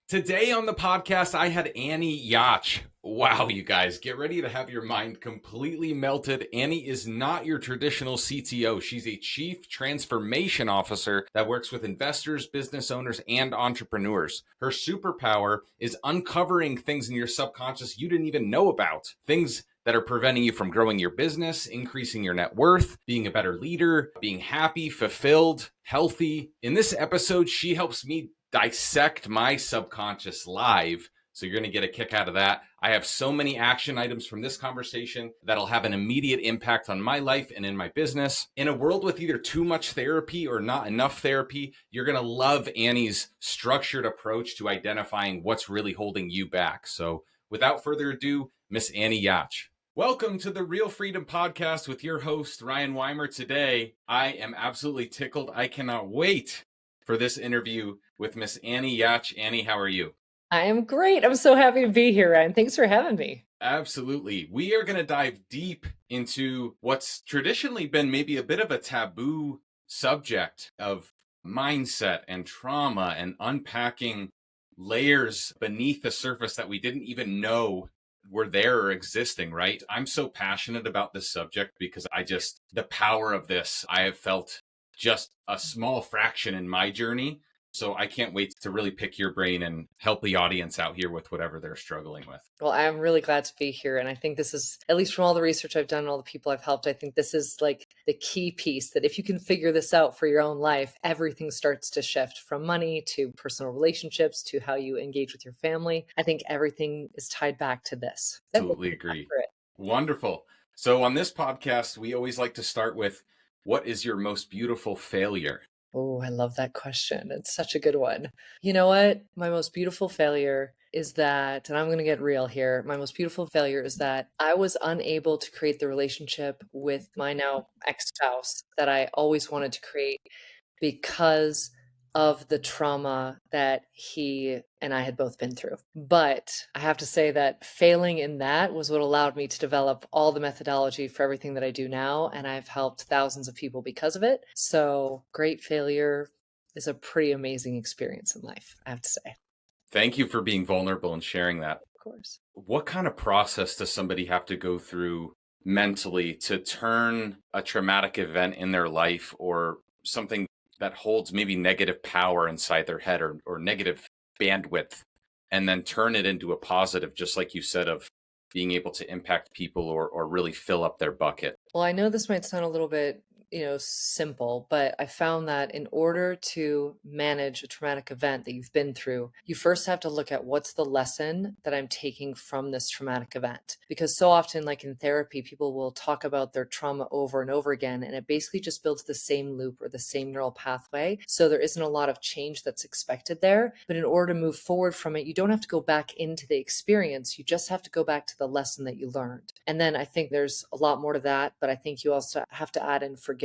Today on the podcast, I had Annie Yatch. Wow, you guys, get ready to have your mind completely melted. Annie is not your traditional CTO. She's a chief transformation officer that works with investors, business owners, and entrepreneurs. Her superpower is uncovering things in your subconscious you didn't even know about. Things that are preventing you from growing your business, increasing your net worth, being a better leader, being happy, fulfilled, healthy. In this episode, she helps me dissect my subconscious live. So you're going to get a kick out of that. I have so many action items from this conversation that'll have an immediate impact on my life and in my business. In a world with either too much therapy or not enough therapy, you're going to love Annie's structured approach to identifying what's really holding you back. So without further ado, Miss Annie Yatch. Welcome to the Real Freedom Podcast with your host, Ryan Weimer. Today, I am absolutely tickled. I cannot wait for this interview with Miss Annie Yatch. Annie, how are you? I am great. I'm so happy to be here, Ryan. Thanks for having me. Absolutely. We are going to dive deep into what's traditionally been maybe a bit of a taboo subject of mindset and trauma and unpacking layers beneath the surface that we didn't even know were there or existing, right? I'm so passionate about this subject because the power of this, I have felt just a small fraction in my journey. So I can't wait to really pick your brain and help the audience out here with whatever they're struggling with. Well, I'm really glad to be here. And I think this is, at least from all the research I've done and all the people I've helped, I think this is like the key piece that if you can figure this out for your own life, everything starts to shift from money to personal relationships to how you engage with your family. I think everything is tied back to this. Absolutely agree. Wonderful. So on this podcast, we always like to start with, what is your most beautiful failure? Oh, I love that question. It's such a good one. You know what? My most beautiful failure is that, and I'm going to get real here. My most beautiful failure is that I was unable to create the relationship with my now ex-spouse that I always wanted to create because of the trauma that he and I had both been through. But I have to say that failing in that was what allowed me to develop all the methodology for everything that I do now. And I've helped thousands of people because of it. So great failure is a pretty amazing experience in life, I have to say. Thank you for being vulnerable and sharing that. Of course. What kind of process does somebody have to go through mentally to turn a traumatic event in their life or something that holds maybe negative power inside their head or negative bandwidth, and then turn it into a positive, just like you said, of being able to impact people or really fill up their bucket? Well, I know this might sound a little bit, simple, but I found that in order to manage a traumatic event that you've been through, you first have to look at what's the lesson that I'm taking from this traumatic event. Because so often, like in therapy, people will talk about their trauma over and over again, and it basically just builds the same loop or the same neural pathway. So there isn't a lot of change that's expected there. But in order to move forward from it, you don't have to go back into the experience. You just have to go back to the lesson that you learned. And then I think there's a lot more to that, but I think you also have to add in forgiveness,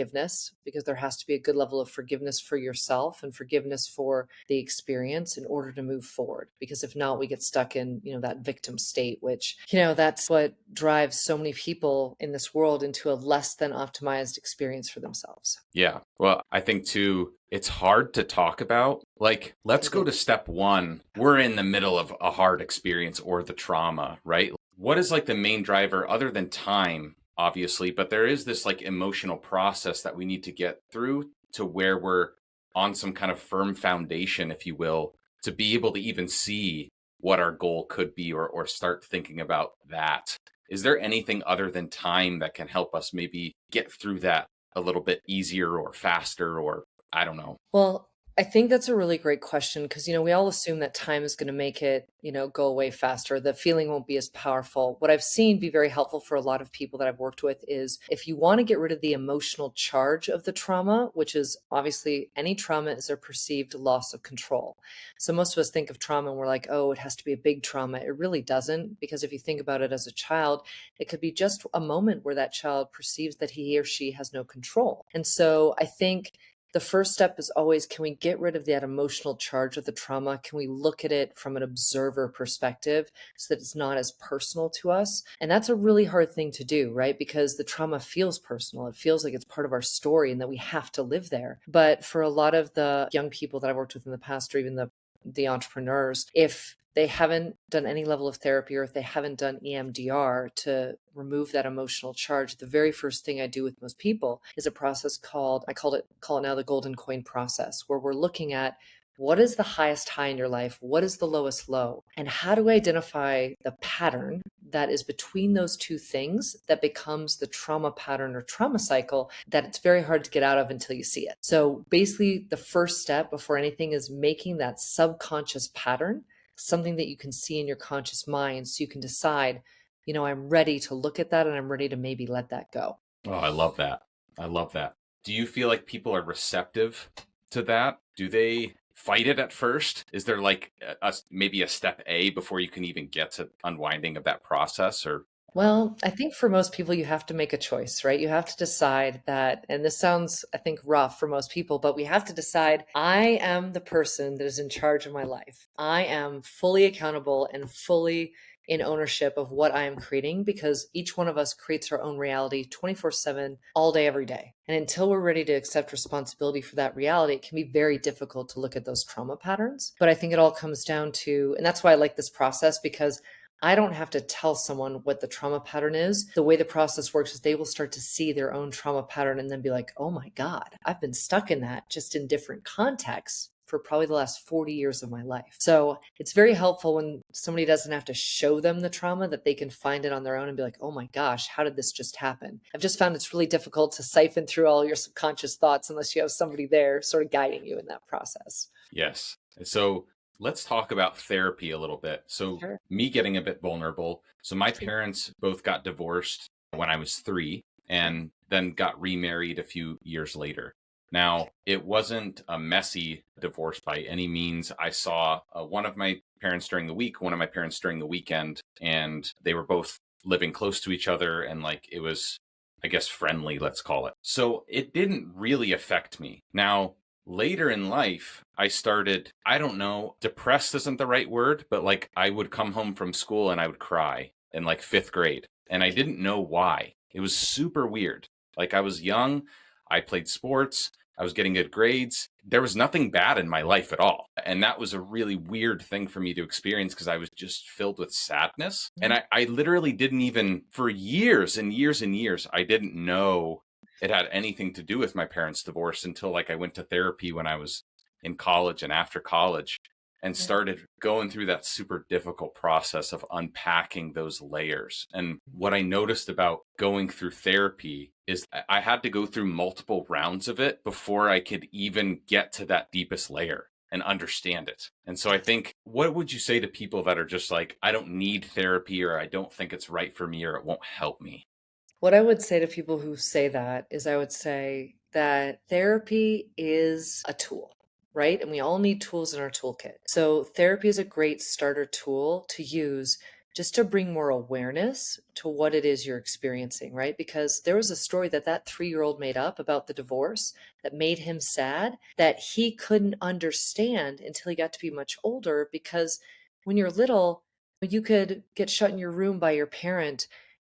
because there has to be a good level of forgiveness for yourself and forgiveness for the experience in order to move forward. Because if not, we get stuck in, that victim state, which, that's what drives so many people in this world into a less than optimized experience for themselves. Yeah. Well, I think too, it's hard to talk about. Like, let's go to step one. We're in the middle of a hard experience or the trauma, right? What is like the main driver other than time, obviously, but there is this like emotional process that we need to get through to where we're on some kind of firm foundation, if you will, to be able to even see what our goal could be or start thinking about that. Is there anything other than time that can help us maybe get through that a little bit easier or faster, or I don't know? Well, I think that's a really great question because, we all assume that time is going to make it, go away faster. The feeling won't be as powerful. What I've seen be very helpful for a lot of people that I've worked with is if you want to get rid of the emotional charge of the trauma, which is obviously any trauma is a perceived loss of control. So most of us think of trauma and we're like, oh, it has to be a big trauma. It really doesn't, because if you think about it as a child, it could be just a moment where that child perceives that he or she has no control. And so I think the first step is always, can we get rid of that emotional charge of the trauma? Can we look at it from an observer perspective so that it's not as personal to us? And that's a really hard thing to do, right? Because the trauma feels personal. It feels like it's part of our story and that we have to live there. But for a lot of the young people that I've worked with in the past, or even the the entrepreneurs, if they haven't done any level of therapy or if they haven't done EMDR to remove that emotional charge, the very first thing I do with most people is a process called, call it now the golden coin process, where we're looking at what is the highest high in your life? What is the lowest low? And how do we identify the pattern that is between those two things that becomes the trauma pattern or trauma cycle that it's very hard to get out of until you see it? So basically, the first step before anything is making that subconscious pattern something that you can see in your conscious mind so you can decide, I'm ready to look at that and I'm ready to maybe let that go. Oh, I love that. I love that. Do you feel like people are receptive to that? Do they fight it at first? Is there like maybe a step A before you can even get to unwinding of that process? Or Well, I think for most people, you have to make a choice, right? You have to decide that, and this sounds, I think, rough for most people, but we have to decide I am the person that is in charge of my life. I am fully accountable and fully in ownership of what I am creating because each one of us creates our own reality 24/7, all day, every day. And until we're ready to accept responsibility for that reality, it can be very difficult to look at those trauma patterns. But I think it all comes down to, and that's why I like this process because I don't have to tell someone what the trauma pattern is. The way the process works is they will start to see their own trauma pattern and then be like, oh my God, I've been stuck in that just in different contexts for probably the last 40 years of my life. So it's very helpful when somebody doesn't have to show them the trauma, that they can find it on their own and be like, oh my gosh, how did this just happen? I've just found it's really difficult to siphon through all your subconscious thoughts unless you have somebody there sort of guiding you in that process. yes. So let's talk about therapy a little bit. So Sure. me getting a bit vulnerable. So my Please. parents both got divorced when I was 3 Okay. and then got remarried a few years later. Now, it wasn't a messy divorce by any means. I saw one of my parents during the week, one of my parents during the weekend, and they were both living close to each other. And like it was, I guess, friendly, let's call it. So it didn't really affect me. Now, later in life, I started, I don't know, depressed isn't the right word, but like I would come home from school and I would cry in like 5th grade. And I didn't know why. It was super weird. Like I was young, I played sports. I was getting good grades. There was nothing bad in my life at all. And that was a really weird thing for me to experience because I was just filled with sadness. And I literally didn't even, for years and years and years, I didn't know it had anything to do with my parents' divorce until like I went to therapy when I was in college and after college and Yeah. started going through that super difficult process of unpacking those layers. And what I noticed about going through therapy is I had to go through multiple rounds of it before I could even get to that deepest layer and understand it. And so I think, what would you say to people that are just like, I don't need therapy, or I don't think it's right for me, or it won't help me? What I would say to people who say that is I would say that therapy is a tool, right? And we all need tools in our toolkit. So therapy is a great starter tool to use just to bring more awareness to what it is you're experiencing, right? Because there was a story that 3-year-old made up about the divorce that made him sad that he couldn't understand until he got to be much older because when you're little, you could get shut in your room by your parent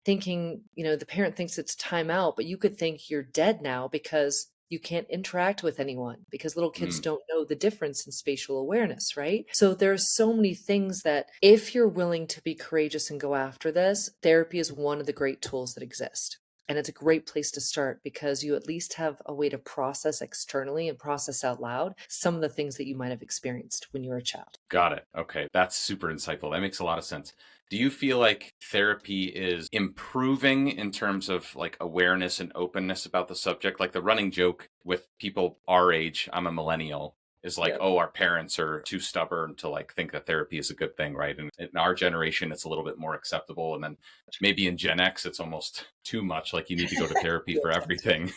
thinking, the parent thinks it's time out, but you could think you're dead now because you can't interact with anyone because little kids Mm, don't know the difference in spatial awareness, right? So there's so many things that if you're willing to be courageous and go after this, therapy is one of the great tools that exist. And it's a great place to start because you at least have a way to process externally and process out loud some of the things that you might have experienced when you were a child. got it. Okay. That's super insightful. That makes a lot of sense. Do you feel like therapy is improving in terms of like awareness and openness about the subject? Like the running joke with people our age, I'm a millennial, is like, Yep. oh, our parents are too stubborn to like think that therapy is a good thing, right? And in our generation, it's a little bit more acceptable. And then maybe in Gen X, it's almost too much. Like you need to go to therapy Too for intensive. everything.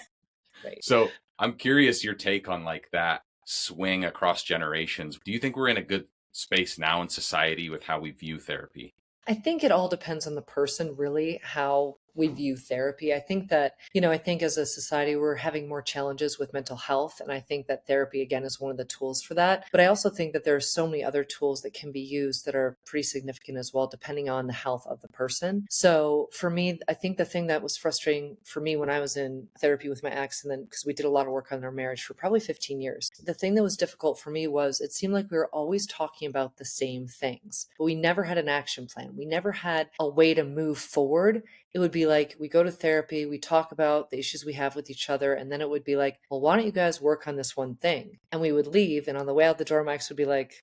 Right. So I'm curious your take on like that swing across generations. Do you think we're in a good space now in society with how we view therapy? I think it all depends on the person, really, how we view therapy. I think that, I think as a society, we're having more challenges with mental health. And I think that therapy, again, is one of the tools for that. But I also think that there are so many other tools that can be used that are pretty significant as well, depending on the health of the person. So for me, I think the thing that was frustrating for me when I was in therapy with my ex, and then because we did a lot of work on our marriage for probably 15 years, the thing that was difficult for me was it seemed like we were always talking about the same things, but we never had an action plan. We never had a way to move forward. It would be like we go to therapy, we talk about the issues we have with each other, and then it would be like, well, why don't you guys work on this one thing? And we would leave, and on the way out the door, Max would be like,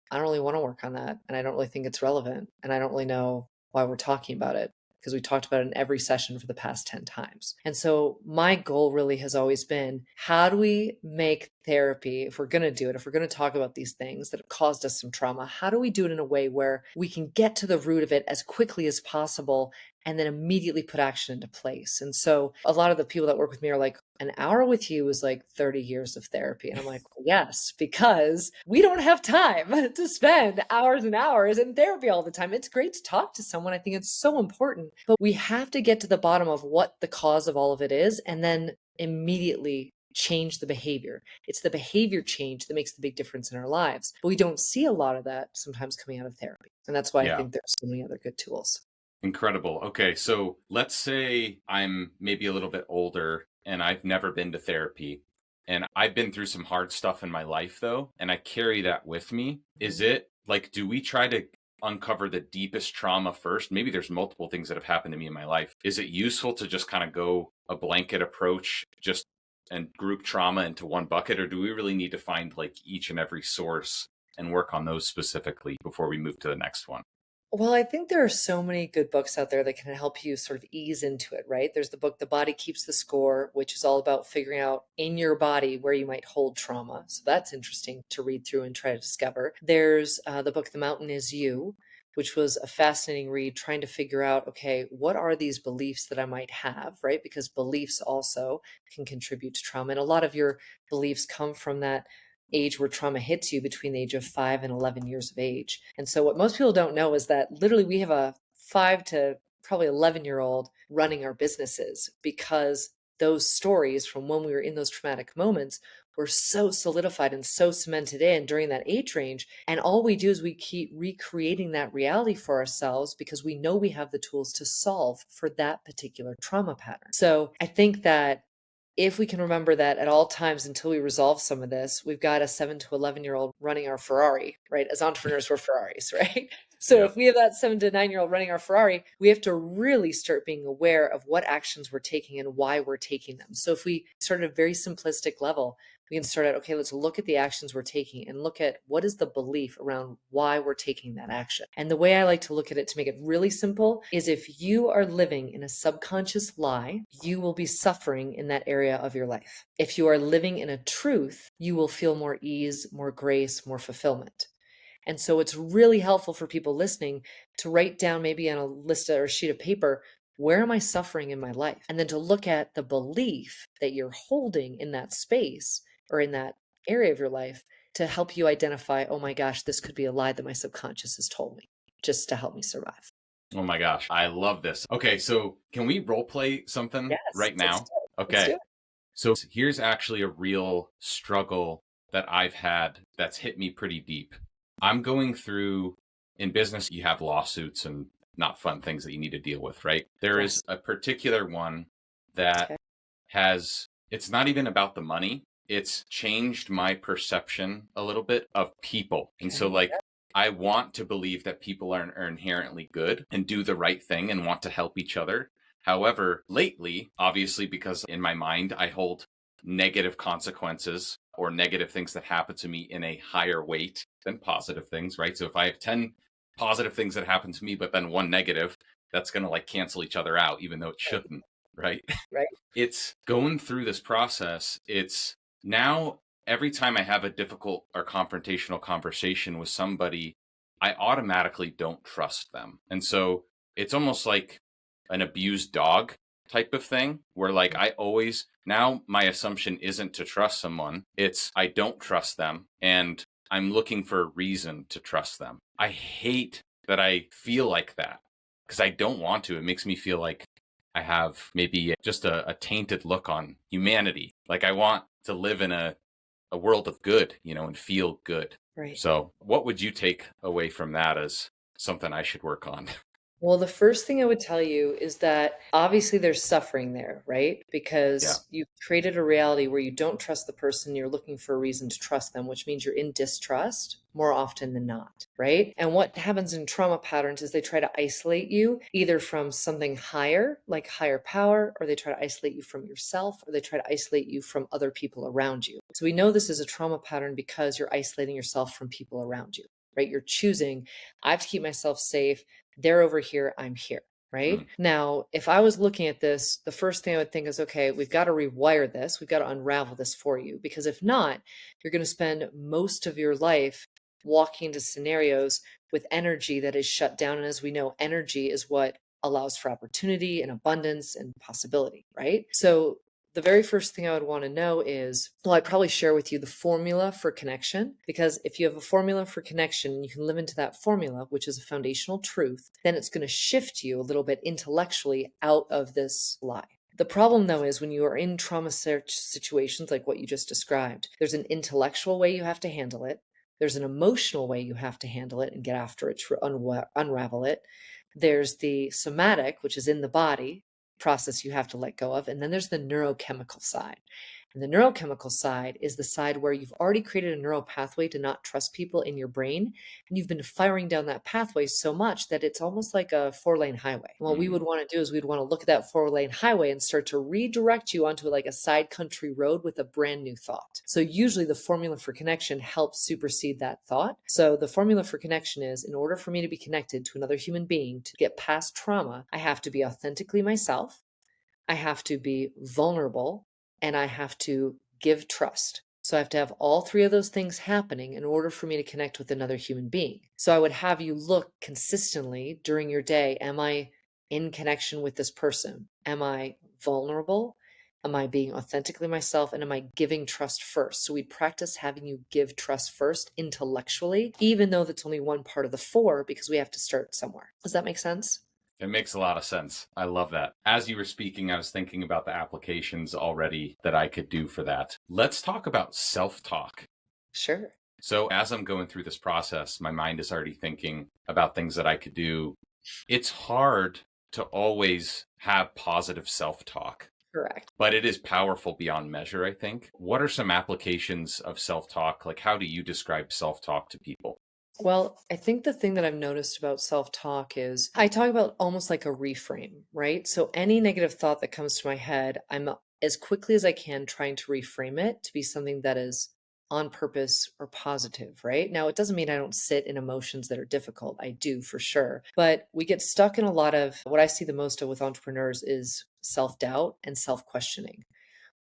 I don't really want to work on that, and I don't really think it's relevant, and I don't really know why we're talking about it because we talked about it in every session for the past 10 times. And so my goal really has always been, how do we make therapy, if we're going to do it, if we're going to talk about these things that have caused us some trauma, how do we do it in a way where we can get to the root of it as quickly as possible and then immediately put action into place? And so a lot of the people that work with me are like, an hour with you is like 30 years of therapy. And I'm like, well, yes, because we don't have time to spend hours and hours in therapy all the time. It's great to talk to someone. I think it's so important, but we have to get to the bottom of what the cause of all of it is and then immediately change the behavior. It's the behavior change that makes the big difference in our lives. But we don't see a lot of that sometimes coming out of therapy. And that's why I Yeah. think there's so many other good tools. Incredible. Okay, so let's say I'm maybe a little bit older and I've never been to therapy. And I've been through some hard stuff in my life, though, and I carry that with me. Is it like, do we try to uncover the deepest trauma first? Maybe there's multiple things that have happened to me in my life. Is it useful to just kind of go a blanket approach, just and group trauma into one bucket? Or do we really need to find like each and every source and work on those specifically before we move to the next one? Well, I think there are so many good books out there that can help you sort of ease into it, right? There's the book, The Body Keeps the Score, which is all about figuring out in your body where you might hold trauma. So that's interesting to read through and try to discover. There's the book, The Mountain Is You, which was a fascinating read, trying to figure out, okay, what are these beliefs that I might have, right? Because beliefs also can contribute to trauma. And a lot of your beliefs come from that age where trauma hits you between the age of 5 and 11 years of age. And so what most people don't know is that literally we have a 5 to probably 11-year-old running our businesses because those stories from when we were in those traumatic moments were so solidified and so cemented in during that age range. And all we do is we keep recreating that reality for ourselves because we know we have the tools to solve for that particular trauma pattern. So I think that if we can remember that at all times until we resolve some of this, we've got a 7 to 11-year-old running our Ferrari, right? As entrepreneurs, we're Ferraris, right? So Yeah. if we have that 7 to 9-year-old running our Ferrari, we have to really start being aware of what actions we're taking and why we're taking them. So if we start at a very simplistic level, we can start at, okay, let's look at the actions we're taking and look at what is the belief around why we're taking that action. And the way I like to look at it to make it really simple is if you are living in a subconscious lie, you will be suffering in that area of your life. If you are living in a truth, you will feel more ease, more grace, more fulfillment. And so it's really helpful for people listening to write down maybe on a list or a sheet of paper, where am I suffering in my life? And then to look at the belief that you're holding in that space or in that area of your life to help you identify, oh my gosh, this could be a lie that my subconscious has told me just to help me survive. Oh my gosh, I love this. Okay, so can we role play something Yes, right let's now? do it. Let's do Okay, it. so here's actually a real struggle that I've had that's hit me pretty deep. I'm going through, in business, you have lawsuits and not fun things that you need to deal with, right? There is Yes. a particular one that Okay. it's not even about the money. It's changed my perception a little bit of people. And so, Okay. like, I want to believe that people are inherently good and do the right thing and want to help each other. However, lately, obviously, because in my mind, I hold negative consequences or negative things that happen to me in a higher weight than positive things, right? So if I have 10 positive things that happen to me, but then one negative, that's going to like cancel each other out, even though it shouldn't, right? Right. It's going through this process. It's now every time I have a difficult or confrontational conversation with somebody, I automatically don't trust them. And so it's almost like an abused dog type of thing where like I always now my assumption isn't to trust someone, it's I don't trust them and I'm looking for a reason to trust them. I hate that I feel like that because I don't want to. It makes me feel like I have maybe just a tainted look on humanity. Like I want to live in a world of good, and feel good. Right. So, what would you take away from that as something I should work on? Well, the first thing I would tell you is that obviously there's suffering there, right? Yeah. Because you've created a reality where you don't trust the person, you're looking for a reason to trust them, which means you're in distrust more often than not, right? And what happens in trauma patterns is they try to isolate you either from something higher, like higher power, or they try to isolate you from yourself, or they try to isolate you from other people around you. So we know this is a trauma pattern because you're isolating yourself from people around you, right? You're choosing, I have to keep myself safe. They're over here, I'm here. Right Mm, now, if I was looking at this, the first thing I would think is, okay, we've got to rewire this. We've got to unravel this for you. Because if not, you're going to spend most of your life walking into scenarios with energy that is shut down. And as we know, energy is what allows for opportunity and abundance and possibility. Right. So the very first thing I would want to know is, well, I'd probably share with you the formula for connection, because if you have a formula for connection and you can live into that formula, which is a foundational truth, then it's going to shift you a little bit intellectually out of this lie. The problem, though, is when you are in trauma situations like what you just described, there's an intellectual way you have to handle it. There's an emotional way you have to handle it and get after it to unravel it. There's the somatic, which is in the body, process you have to let go of. And then there's the neurochemical side. And the neurochemical side is the side where you've already created a neural pathway to not trust people in your brain. And you've been firing down that pathway so much that it's almost like a 4-lane highway. And what we would mm. want to do is we'd want to look at that 4-lane highway and start to redirect you onto like a side country road with a brand new thought. So usually the formula for connection helps supersede that thought. So the formula for connection is, in order for me to be connected to another human being, to get past trauma, I have to be authentically myself. I have to be vulnerable, and I have to give trust. So I have to have all three of those things happening in order for me to connect with another human being. So I would have you look consistently during your day. Am I in connection with this person? Am I vulnerable? Am I being authentically myself? And am I giving trust first? So we practice having you give trust first intellectually, even though that's only one part of the four, because we have to start somewhere. Does that make sense? It makes a lot of sense. I love that. As you were speaking, I was thinking about the applications already that I could do for that. Let's talk about self talk. Sure. So, as I'm going through this process, my mind is already thinking about things that I could do. It's hard to always have positive self talk, Correct. but it is powerful beyond measure, I think. What are some applications of self talk? Like, how do you describe self talk to people? Well, I think the thing that I've noticed about self talk is I talk about almost like a reframe, right? So any negative thought that comes to my head, I'm as quickly as I can trying to reframe it to be something that is on purpose or positive, right? Now, it doesn't mean I don't sit in emotions that are difficult. I do for sure. But we get stuck in a lot of what I see the most of with entrepreneurs is self doubt and self questioning,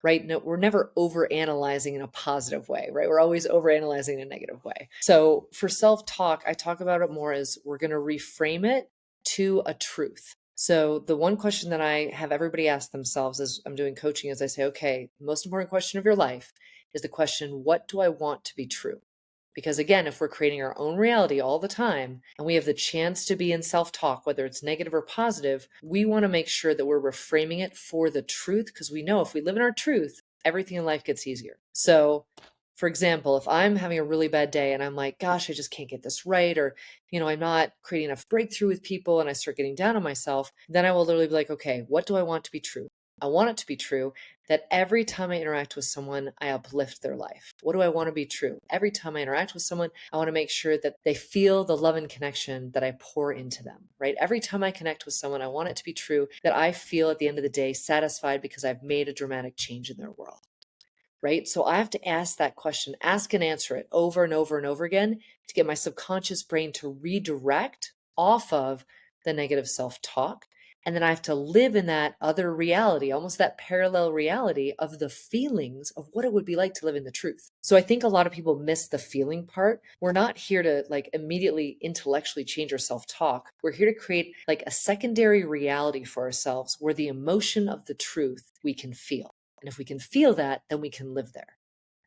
right? No, we're never overanalyzing in a positive way, right? We're always overanalyzing in a negative way. So for self-talk, I talk about it more as we're going to reframe it to a truth. So the one question that I have everybody ask themselves as I'm doing coaching is I say, okay, the most important question of your life is the question, what do I want to be true? Because again, if we're creating our own reality all the time and we have the chance to be in self talk, whether it's negative or positive, we want to make sure that we're reframing it for the truth, because we know if we live in our truth, everything in life gets easier. So, for example, if I'm having a really bad day and I'm like, gosh, I just can't get this right, or, I'm not creating enough breakthrough with people and I start getting down on myself, then I will literally be like, okay, what do I want to be true? I want it to be true that every time I interact with someone, I uplift their life. What do I want to be true? Every time I interact with someone, I want to make sure that they feel the love and connection that I pour into them, right? Every time I connect with someone, I want it to be true that I feel at the end of the day satisfied because I've made a dramatic change in their world, right? So I have to ask that question, ask and answer it over and over and over again to get my subconscious brain to redirect off of the negative self talk. And then I have to live in that other reality, almost that parallel reality of the feelings of what it would be like to live in the truth. So I think a lot of people miss the feeling part. We're not here to like immediately intellectually change our self talk. We're here to create like a secondary reality for ourselves where the emotion of the truth we can feel. And if we can feel that, then we can live there.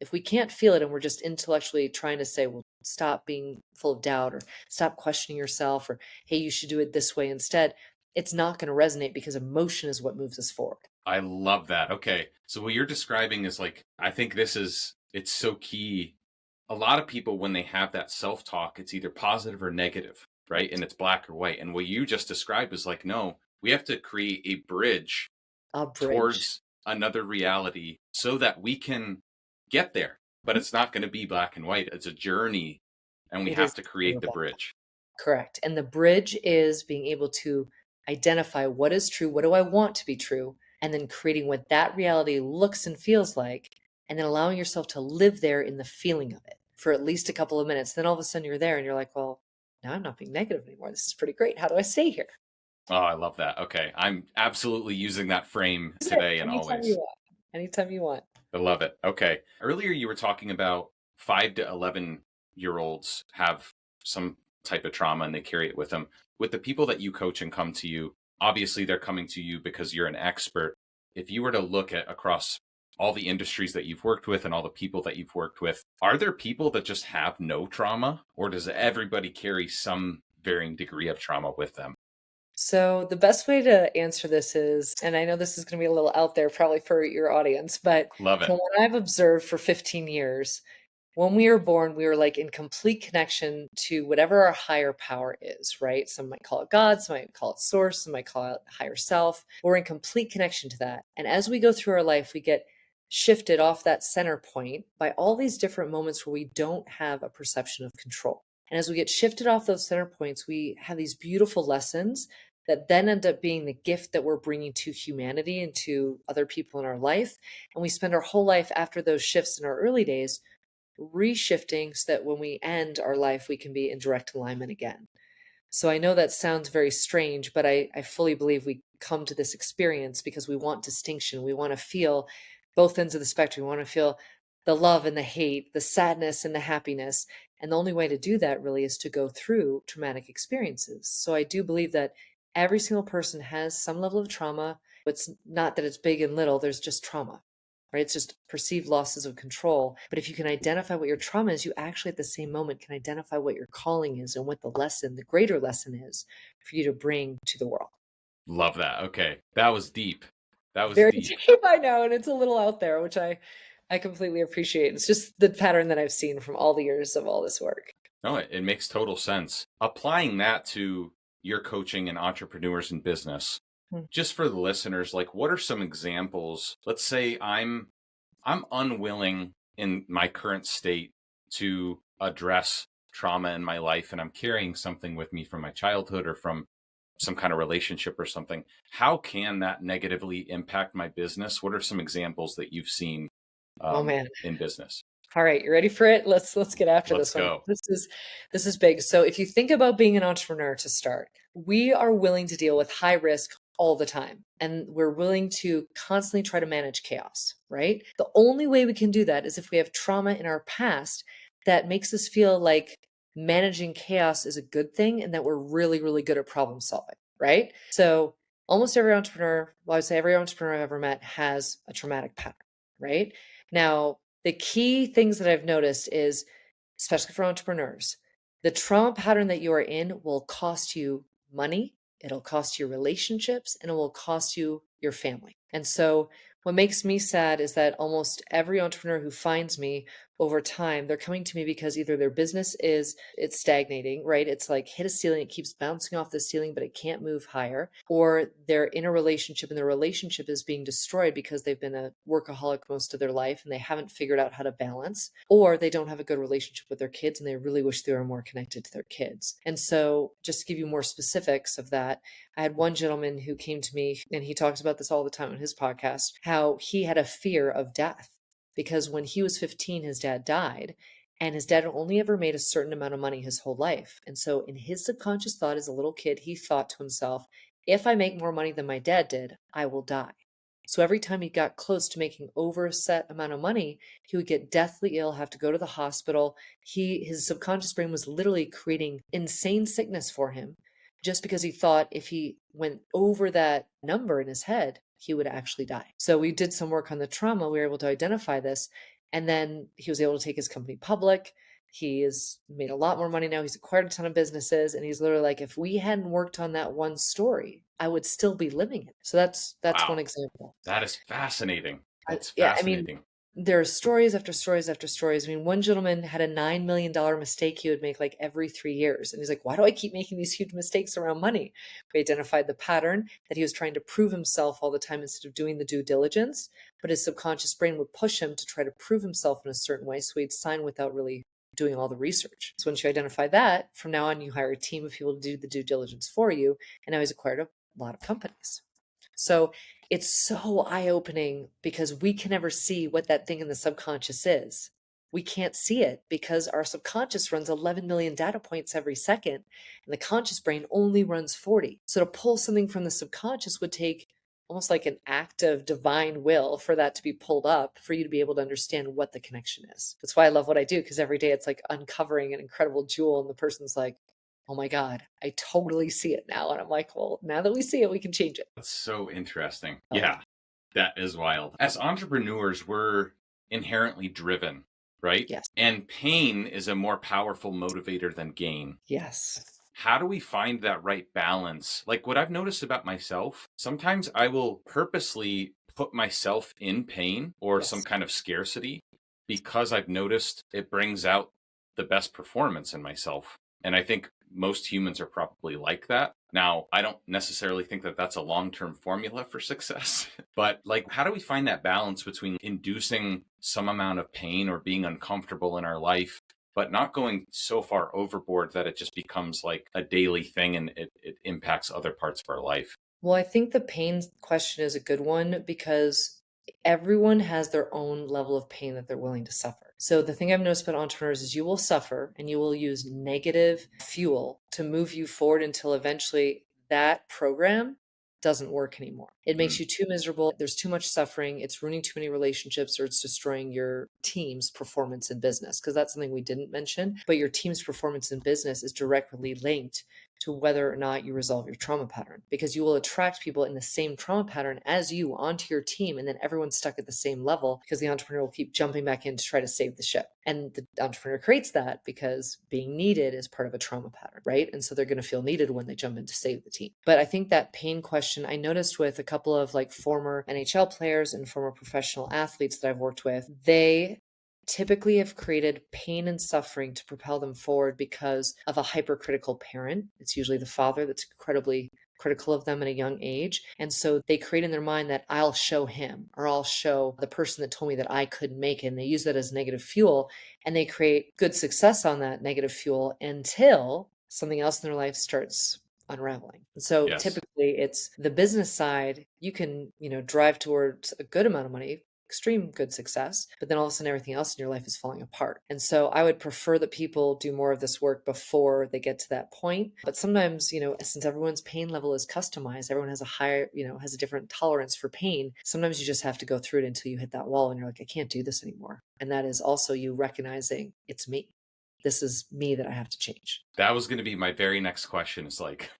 If we can't feel it and we're just intellectually trying to say, well, stop being full of doubt or stop questioning yourself or, hey, you should do it this way instead, it's not going to resonate because emotion is what moves us forward. I love that. Okay. So what you're describing is like, I think it's so key. A lot of people, when they have that self-talk, it's either positive or negative, right? Right. And it's black or white. And what you just described is like, no, we have to create a bridge A bridge. towards another reality so that we can get there. But Mhm. it's not going to be black and white. It's a journey, and we It have is to a journey create of the life. bridge. Correct. And the bridge is being able to identify what is true, what do I want to be true, and then creating what that reality looks and feels like, and then allowing yourself to live there in the feeling of it for at least a couple of minutes. Then all of a sudden you're there and you're like, well, now I'm not being negative anymore. This is pretty great. How do I stay here? Oh, I love that. Okay. I'm absolutely using that frame Use it today and anytime you always. want. Anytime you want. I love it. Okay. Earlier, you were talking about 5 to 11-year-olds have some type of trauma and they carry it with them. With the people that you coach and come to you, obviously they're coming to you because you're an expert. If you were to look at across all the industries that you've worked with and all the people that you've worked with, are there people that just have no trauma, or does everybody carry some varying degree of trauma with them? So the best way to answer this is, and I know this is going to be a little out there probably for your audience, but Love it. from what I've observed for 15 years, when we were born, we were like in complete connection to whatever our higher power is, right? Some might call it God, some might call it source, some might call it higher self. We're in complete connection to that. And as we go through our life, we get shifted off that center point by all these different moments where we don't have a perception of control. And as we get shifted off those center points, we have these beautiful lessons that then end up being the gift that we're bringing to humanity and to other people in our life. And we spend our whole life after those shifts in our early days reshifting so that when we end our life, we can be in direct alignment again. So I know that sounds very strange, but I fully believe we come to this experience because we want distinction. We want to feel both ends of the spectrum. We want to feel the love and the hate, the sadness and the happiness. And the only way to do that really is to go through traumatic experiences. So I do believe that every single person has some level of trauma. It's not that it's big and little, there's just trauma, right? It's just perceived losses of control. But if you can identify what your trauma is, you actually at the same moment can identify what your calling is and what the lesson, the greater lesson is for you to bring to the world. Love that. Okay. That was deep. That was Very deep. deep, I know, and it's a little out there, which I completely appreciate. It's just the pattern that I've seen from all the years of all this work. No, it makes total sense. Applying that to your coaching and entrepreneurs in business, Hmm. just for the listeners, like what are some examples? Let's say I'm unwilling in my current state to address trauma in my life and I'm carrying something with me from my childhood or from some kind of relationship or something. How can that negatively impact my business? What are some examples that you've seen Oh man. in business? All right, you ready for it? Let's get after Let's this one. go. This is big. So if you think about being an entrepreneur to start, we are willing to deal with high risk all the time. And we're willing to constantly try to manage chaos, right? The only way we can do that is if we have trauma in our past that makes us feel like managing chaos is a good thing and that we're really, really good at problem solving, right? So almost every entrepreneur, well, I would say every entrepreneur I've ever met has a traumatic pattern, right? Now, the key things that I've noticed is, especially for entrepreneurs, the trauma pattern that you are in will cost you money, it'll cost you relationships, and it will cost you your family. And so, what makes me sad is that almost every entrepreneur who finds me over time, they're coming to me because either their business is it's stagnating, right? It's like hit a ceiling, it keeps bouncing off the ceiling, but it can't move higher, or they're in a relationship and the relationship is being destroyed because they've been a workaholic most of their life and they haven't figured out how to balance, or they don't have a good relationship with their kids and they really wish they were more connected to their kids. And so, just to give you more specifics of that, I had one gentleman who came to me and he talks about this all the time on his podcast, how he had a fear of death because when he was 15, his dad died. And his dad only ever made a certain amount of money his whole life. And so, in his subconscious thought as a little kid, he thought to himself, if I make more money than my dad did, I will die. So every time he got close to making over a set amount of money, he would get deathly ill, have to go to the hospital. His subconscious brain was literally creating insane sickness for him just because he thought if he went over that number in his head, he would actually die. So we did some work on the trauma. We were able to identify this. And then he was able to take his company public. He has made a lot more money now. He's acquired a ton of businesses, and he's literally like, if we hadn't worked on that one story, I would still be living it. So that's one Wow. example. That is fascinating. That's Yeah, I mean, fascinating. there are stories after stories after stories. I mean, one gentleman had a $9 million mistake he would make like every 3 years. And he's like, why do I keep making these huge mistakes around money? We identified the pattern that he was trying to prove himself all the time instead of doing the due diligence. But his subconscious brain would push him to try to prove himself in a certain way. So he'd sign without really doing all the research. So once you identify that, from now on, you hire a team of people to do the due diligence for you. And now he's acquired a lot of companies. So it's so eye-opening because we can never see what that thing in the subconscious is. We can't see it because our subconscious runs 11 million data points every second, and the conscious brain only runs 40. So to pull something from the subconscious would take almost like an act of divine will for that to be pulled up, for you to be able to understand what the connection is. That's why I love what I do, because every day it's like uncovering an incredible jewel, and the person's like, oh my God, I totally see it now. And I'm like, well, now that we see it, we can change it. That's so interesting. Oh, Yeah, that is wild. As entrepreneurs, we're inherently driven, right? yes. And pain is a more powerful motivator than gain. Yes. How do we find that right balance? Like what I've noticed about myself, sometimes I will purposely put myself in pain or some Yes. kind of scarcity because I've noticed it brings out the best performance in myself. And I think most humans are probably like that. Now, I don't necessarily think that that's a long-term formula for success, but like, how do we find that balance between inducing some amount of pain or being uncomfortable in our life, but not going so far overboard that it just becomes like a daily thing and it impacts other parts of our life? Well, I think the pain question is a good one because everyone has their own level of pain that they're willing to suffer. So the thing I've noticed about entrepreneurs is you will suffer and you will use negative fuel to move you forward until eventually that program doesn't work anymore. It makes Mm, you too miserable. There's too much suffering. It's ruining too many relationships, or it's destroying your team's performance in business. Because that's something we didn't mention. But your team's performance in business is directly linked to whether or not you resolve your trauma pattern, because you will attract people in the same trauma pattern as you onto your team, and then everyone's stuck at the same level because the entrepreneur will keep jumping back in to try to save the ship. And the entrepreneur creates that because being needed is part of a trauma pattern, right? And so they're going to feel needed when they jump in to save the team. But I think that pain question I noticed with a couple of like former NHL players and former professional athletes that I've worked with, they typically have created pain and suffering to propel them forward because of a hypercritical parent. It's usually the father that's incredibly critical of them at a young age. And so they create in their mind that I'll show him, or I'll show the person that told me that I couldn't make it. And they use that as negative fuel, and they create good success on that negative fuel until something else in their life starts unraveling. And so yes. typically it's the business side. You can, drive towards a good amount of money, extreme good success, but then all of a sudden everything else in your life is falling apart. And so I would prefer that people do more of this work before they get to that point. But sometimes, since everyone's pain level is customized, everyone has a higher, has a different tolerance for pain. Sometimes you just have to go through it until you hit that wall and you're like, I can't do this anymore. And that is also you recognizing it's me. This is me that I have to change. That was going to be my very next question. Is like,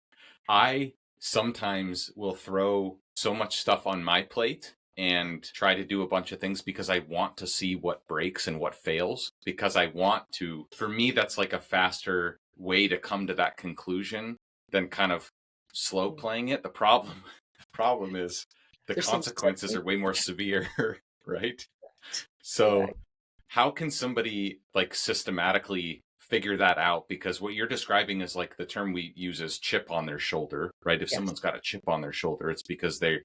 I sometimes will throw so much stuff on my plate and try to do a bunch of things because I want to see what breaks and what fails. Because I want to, for me, that's like a faster way to come to that conclusion than kind of slow Mm. playing it. The problem is the There's some consequences are way more severe, right? correct. So how can somebody like systematically figure that out? Because what you're describing is like the term we use is chip on their shoulder, right? If Yes. someone's got a chip on their shoulder, it's because they're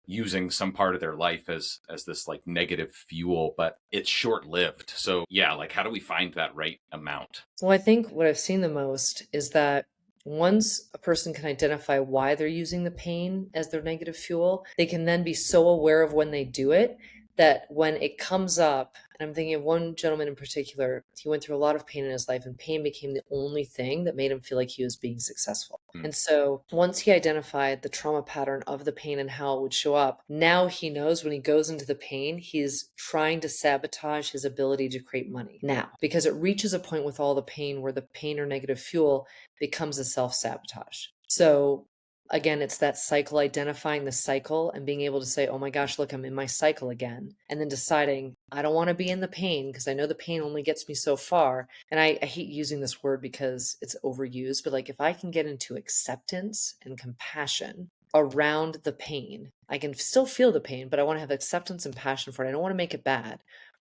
using some part of their life as this like negative fuel, but it's short-lived. So yeah, like how do we find that right amount? Well, I think what I've seen the most is that once a person can identify why they're using the pain as their negative fuel, they can then be so aware of when they do it that when it comes up, and I'm thinking of one gentleman in particular, he went through a lot of pain in his life, and pain became the only thing that made him feel like he was being successful. Hmm. And so once he identified the trauma pattern of the pain and how it would show up, now he knows when he goes into the pain, he's trying to sabotage his ability to create money now, because it reaches a point with all the pain where the pain or negative fuel becomes a self sabotage. So Again, it's that cycle, identifying the cycle and being able to say, oh my gosh, look, I'm in my cycle again. And then deciding, I don't want to be in the pain because I know the pain only gets me so far. And I hate using this word because it's overused, but like if I can get into acceptance and compassion around the pain, I can still feel the pain, but I want to have acceptance and passion for it. I don't want to make it bad.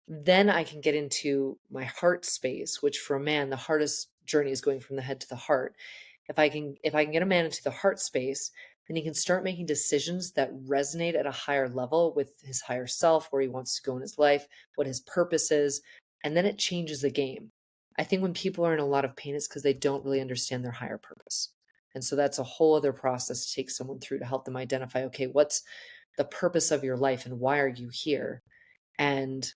Then I can get into my heart space, which for a man, the hardest journey is going from the head to the heart. If I can get a man into the heart space, then he can start making decisions that resonate at a higher level with his higher self, where he wants to go in his life, what his purpose is, and then it changes the game. I think when people are in a lot of pain, it's because they don't really understand their higher purpose. And so that's a whole other process to take someone through to help them identify, okay, what's the purpose of your life and why are you here? And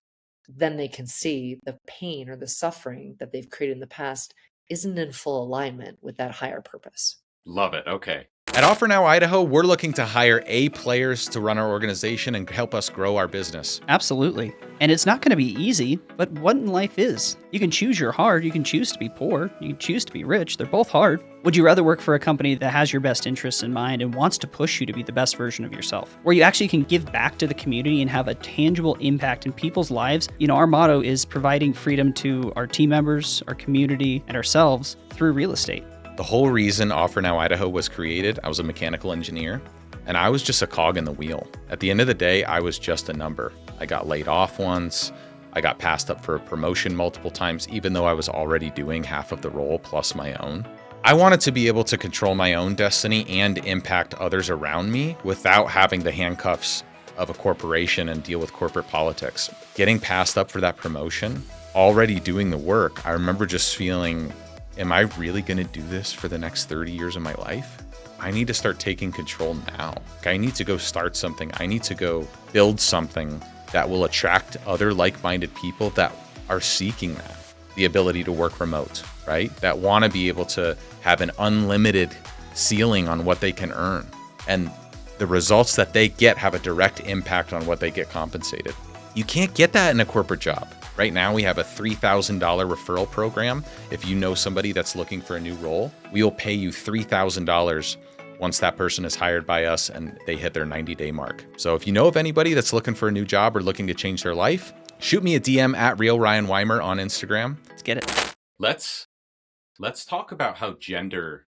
then they can see the pain or the suffering that they've created in the past isn't in full alignment with that higher purpose. Love it. Okay. At Offer Now Idaho, we're looking to hire A players to run our organization and help us grow our business. Absolutely. And it's not going to be easy, but what in life is? You can choose your hard, you can choose to be poor, you can choose to be rich. They're both hard. Would you rather work for a company that has your best interests in mind and wants to push you to be the best version of yourself? Where you actually can give back to the community and have a tangible impact in people's lives? You know, our motto is providing freedom to our team members, our community, and ourselves through real estate. The whole reason Offer Now Idaho was created, I was a mechanical engineer, and I was just a cog in the wheel. At the end of the day, I was just a number. I got laid off once. I got passed up for a promotion multiple times, even though I was already doing half of the role plus my own. I wanted to be able to control my own destiny and impact others around me without having the handcuffs of a corporation and deal with corporate politics. Getting passed up for that promotion, already doing the work, I remember just feeling, am I really going to do this for the next 30 years of my life? I need to start taking control now. I need to go start something. I need to go build something that will attract other like-minded people that are seeking that. The ability to work remote, right? That want to be able to have an unlimited ceiling on what they can earn. And the results that they get have a direct impact on what they get compensated. You can't get that in a corporate job. Right now, we have a $3,000 referral program. If you know somebody that's looking for a new role, we will pay you $3,000 once that person is hired by us and they hit their 90-day mark. So if you know of anybody that's looking for a new job or looking to change their life, shoot me a DM at RealRyanWeimer on Instagram. Let's get it. Let's talk about how gender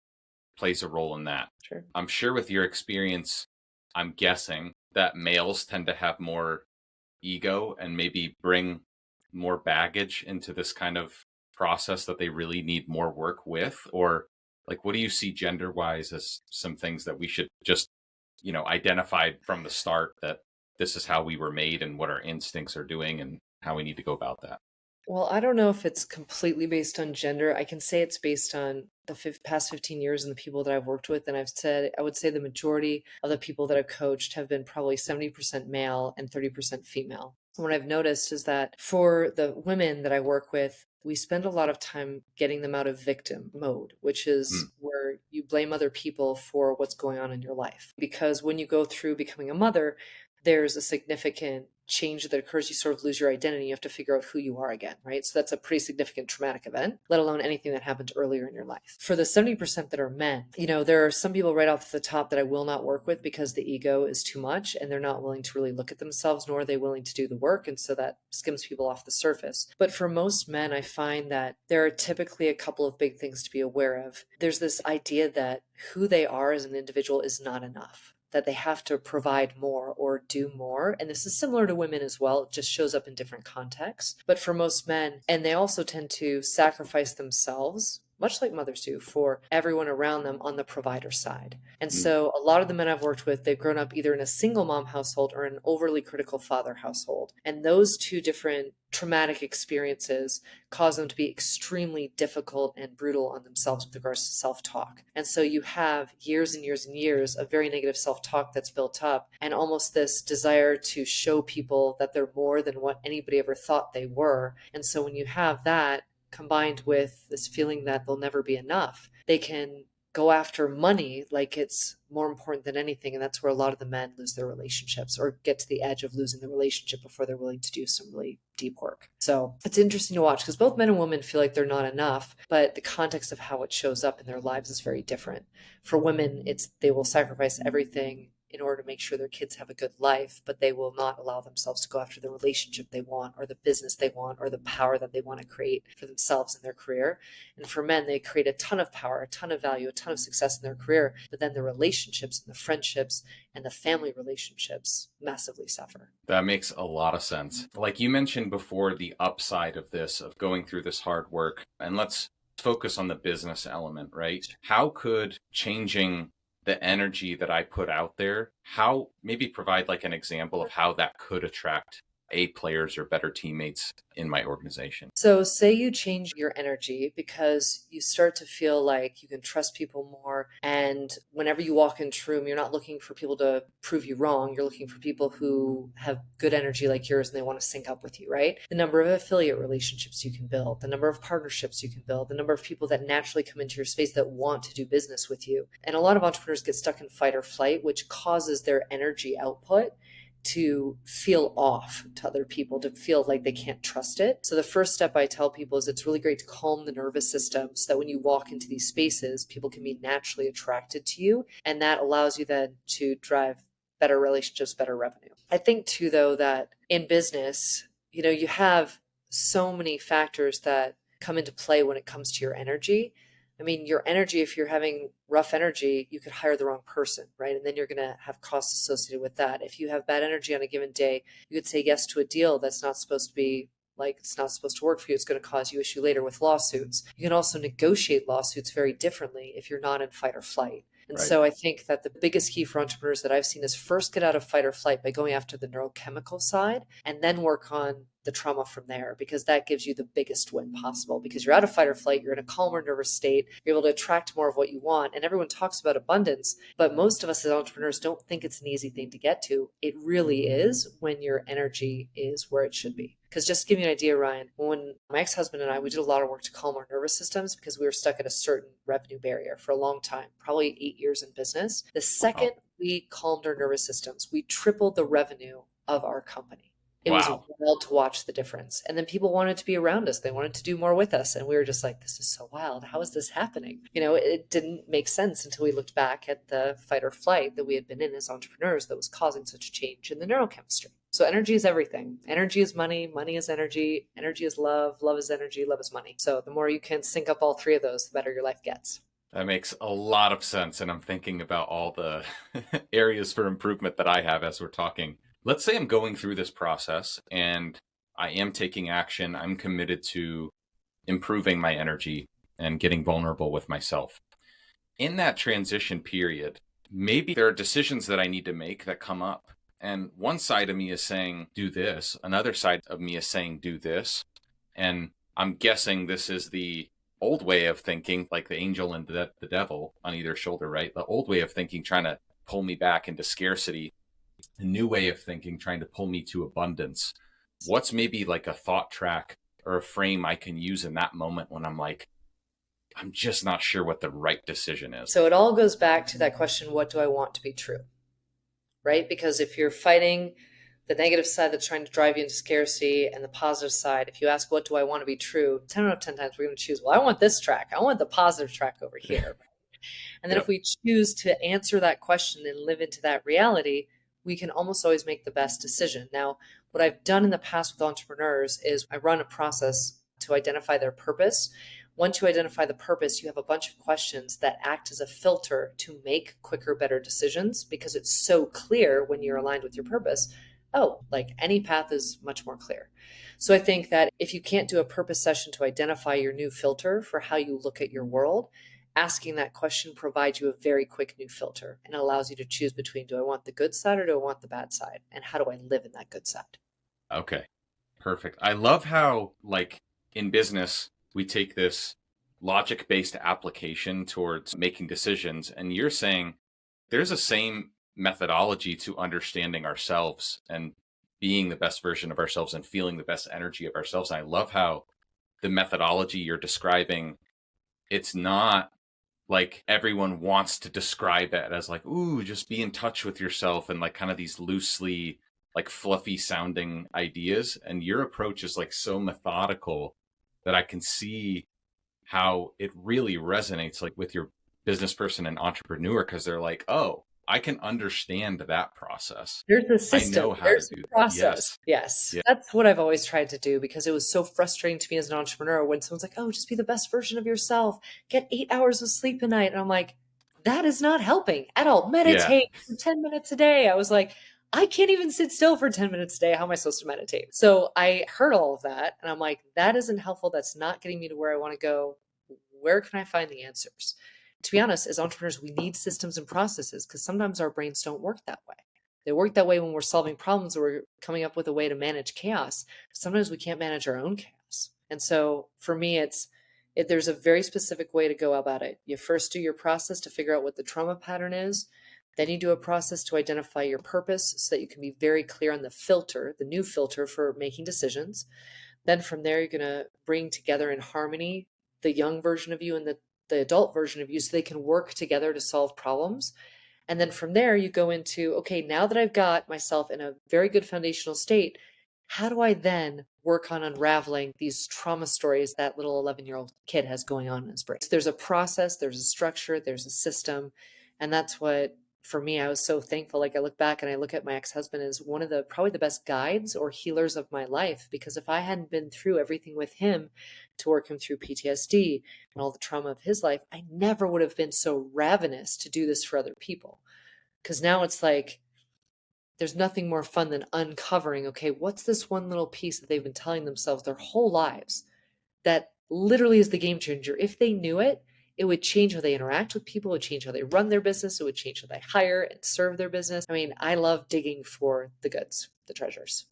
plays a role in that. Sure. I'm sure with your experience, I'm guessing that males tend to have more ego and maybe bring more baggage into this kind of process that they really need more work with? Or like, what do you see gender wise as some things that we should just, identify from the start that this is how we were made and what our instincts are doing and how we need to go about that? Well, I don't know if it's completely based on gender. I can say it's based on the past 15 years and the people that I've worked with. And I would say the majority of the people that I've coached have been probably 70% male and 30% female. What I've noticed is that for the women that I work with, we spend a lot of time getting them out of victim mode, which is where you blame other people for what's going on in your life. Because when you go through becoming a mother, there's a significant change that occurs. You sort of lose your identity. You have to figure out who you are again, right? So that's a pretty significant traumatic event, let alone anything that happened earlier in your life. For the 70% that are men, there are some people right off the top that I will not work with because the ego is too much and they're not willing to really look at themselves, nor are they willing to do the work. And so that skims people off the surface. But for most men, I find that there are typically a couple of big things to be aware of. There's this idea that who they are as an individual is not enough, that they have to provide more or do more. And this is similar to women as well. It just shows up in different contexts. But for most men, and they also tend to sacrifice themselves, much like mothers do, for everyone around them on the provider side. And so a lot of the men I've worked with, they've grown up either in a single mom household or an overly critical father household. And those two different traumatic experiences cause them to be extremely difficult and brutal on themselves with regards to self-talk. And so you have years and years and years of very negative self-talk that's built up, and almost this desire to show people that they're more than what anybody ever thought they were. And so when you have that combined with this feeling that they'll never be enough, they can go after money like it's more important than anything. And that's where a lot of the men lose their relationships or get to the edge of losing the relationship before they're willing to do some really deep work. So it's interesting to watch because both men and women feel like they're not enough, but the context of how it shows up in their lives is very different. For women, it's they will sacrifice everything in order to make sure their kids have a good life, but they will not allow themselves to go after the relationship they want or the business they want or the power that they want to create for themselves in their career. And for men, they create a ton of power, a ton of value, a ton of success in their career, but then the relationships and the friendships and the family relationships massively suffer. That makes a lot of sense. Like you mentioned before, the upside of this, of going through this hard work, and let's focus on the business element, right? How could changing the energy that I put out there, how maybe provide like an example of how that could attract A players or better teammates in my organization? So say you change your energy because you start to feel like you can trust people more. And whenever you walk into a room, you're not looking for people to prove you wrong. You're looking for people who have good energy like yours and they want to sync up with you, right? The number of affiliate relationships you can build, the number of partnerships you can build, the number of people that naturally come into your space that want to do business with you. And a lot of entrepreneurs get stuck in fight or flight, which causes their energy output to feel off to other people, to feel like they can't trust it. So the first step I tell people is it's really great to calm the nervous system so that when you walk into these spaces, people can be naturally attracted to you. And that allows you then to drive better relationships, better revenue. I think too, though, that in business, you have so many factors that come into play when it comes to your energy. I mean, your energy, if you're having rough energy, you could hire the wrong person, right? And then you're going to have costs associated with that. If you have bad energy on a given day, you could say yes to a deal that's not supposed to be like it's not supposed to work for you. It's going to cause you issue later with lawsuits. You can also negotiate lawsuits very differently if you're not in fight or flight. And Right. so I think that the biggest key for entrepreneurs that I've seen is first get out of fight or flight by going after the neurochemical side and then work on the trauma from there, because that gives you the biggest win possible. Because you're out of fight or flight, you're in a calmer nervous state, you're able to attract more of what you want. And everyone talks about abundance, but most of us as entrepreneurs don't think it's an easy thing to get to. It really is when your energy is where it should be. Because just to give you an idea, Ryan, when my ex-husband and I, we did a lot of work to calm our nervous systems because we were stuck at a certain revenue barrier for a long time, probably 8 years in business. The second we calmed our nervous systems, we tripled the revenue of our company. It was wild to watch the difference. And then people wanted to be around us. They wanted to do more with us. And we were just like, this is so wild. How is this happening? It didn't make sense until we looked back at the fight or flight that we had been in as entrepreneurs that was causing such a change in the neurochemistry. So energy is everything. Energy is money. Money is energy. Energy is love. Love is energy. Love is money. So the more you can sync up all three of those, the better your life gets. That makes a lot of sense. And I'm thinking about all the areas for improvement that I have as we're talking. Let's say I'm going through this process and I am taking action. I'm committed to improving my energy and getting vulnerable with myself. In that transition period, maybe there are decisions that I need to make that come up. And one side of me is saying, do this. Another side of me is saying, do this. And I'm guessing this is the old way of thinking, like the angel and the devil on either shoulder, right? The old way of thinking trying to pull me back into scarcity. A new way of thinking trying to pull me to abundance. What's maybe like a thought track or a frame I can use in that moment when I'm like, I'm just not sure what the right decision is? So it all goes back to that question, what do I want to be true? Right? Because if you're fighting the negative side that's trying to drive you into scarcity and the positive side, if you ask, what do I want to be true? 10 out of 10 times we're going to choose, well, I want this track. I want the positive track over here. And then if we choose to answer that question and live into that reality, we can almost always make the best decision. Now, what I've done in the past with entrepreneurs is I run a process to identify their purpose. Once you identify the purpose, you have a bunch of questions that act as a filter to make quicker, better decisions, because it's so clear when you're aligned with your purpose. Oh, like any path is much more clear. So I think that if you can't do a purpose session to identify your new filter for how you look at your world, asking that question provides you a very quick new filter, and it allows you to choose between, do I want the good side or do I want the bad side? And how do I live in that good side? Okay, perfect. I love how, like, in business, we take this logic-based application towards making decisions. And you're saying there's a same methodology to understanding ourselves and being the best version of ourselves and feeling the best energy of ourselves. And I love how the methodology you're describing, it's not like everyone wants to describe it as like, ooh, just be in touch with yourself, and like kind of these loosely like fluffy sounding ideas. And your approach is like so methodical that I can see how it really resonates like with your business person and entrepreneur, because they're like, oh, I can understand that process. There's a I system, know how to there's do a that. process. Yes. Yes. Yeah. That's what I've always tried to do because it was so frustrating to me as an entrepreneur when someone's like, oh, just be the best version of yourself, get 8 hours of sleep a night. And I'm like, that is not helping at all. Yeah. Meditate for 10 minutes a day. I was like, I can't even sit still for 10 minutes a day. How am I supposed to meditate? So I heard all of that and I'm like, that isn't helpful. That's not getting me to where I want to go. Where can I find the answers? To be honest, as entrepreneurs, we need systems and processes because sometimes our brains don't work that way. They work that way when we're solving problems or we're coming up with a way to manage chaos. Sometimes we can't manage our own chaos. And so for me, there's a very specific way to go about it. You first do your process to figure out what the trauma pattern is. Then you do a process to identify your purpose so that you can be very clear on the filter, the new filter for making decisions. Then from there, you're going to bring together in harmony the young version of you and the adult version of you so they can work together to solve problems. And then from there, you go into, okay, now that I've got myself in a very good foundational state, how do I then work on unraveling these trauma stories that little 11-year-old kid has going on in his brain? So there's a process, there's a structure, there's a system. And that's what, for me, I was so thankful. Like I look back and I look at my ex-husband as one of the probably the best guides or healers of my life, because if I hadn't been through everything with him to work him through PTSD and all the trauma of his life, I never would have been so ravenous to do this for other people. Because now it's like, there's nothing more fun than uncovering, okay, what's this one little piece that they've been telling themselves their whole lives that literally is the game changer? If they knew it, it would change how they interact with people, it would change how they run their business, it would change how they hire and serve their business. I mean, I love digging for the goods, the treasures.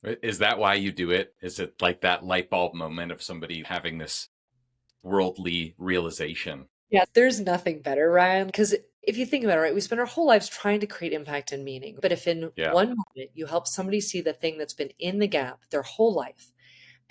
Is that why you do it? Is it like that light bulb moment of somebody having this worldly realization? Yeah, there's nothing better, Ryan, because if you think about it, right, we spend our whole lives trying to create impact and meaning. But if in Yeah. one moment you help somebody see the thing that's been in the gap their whole life,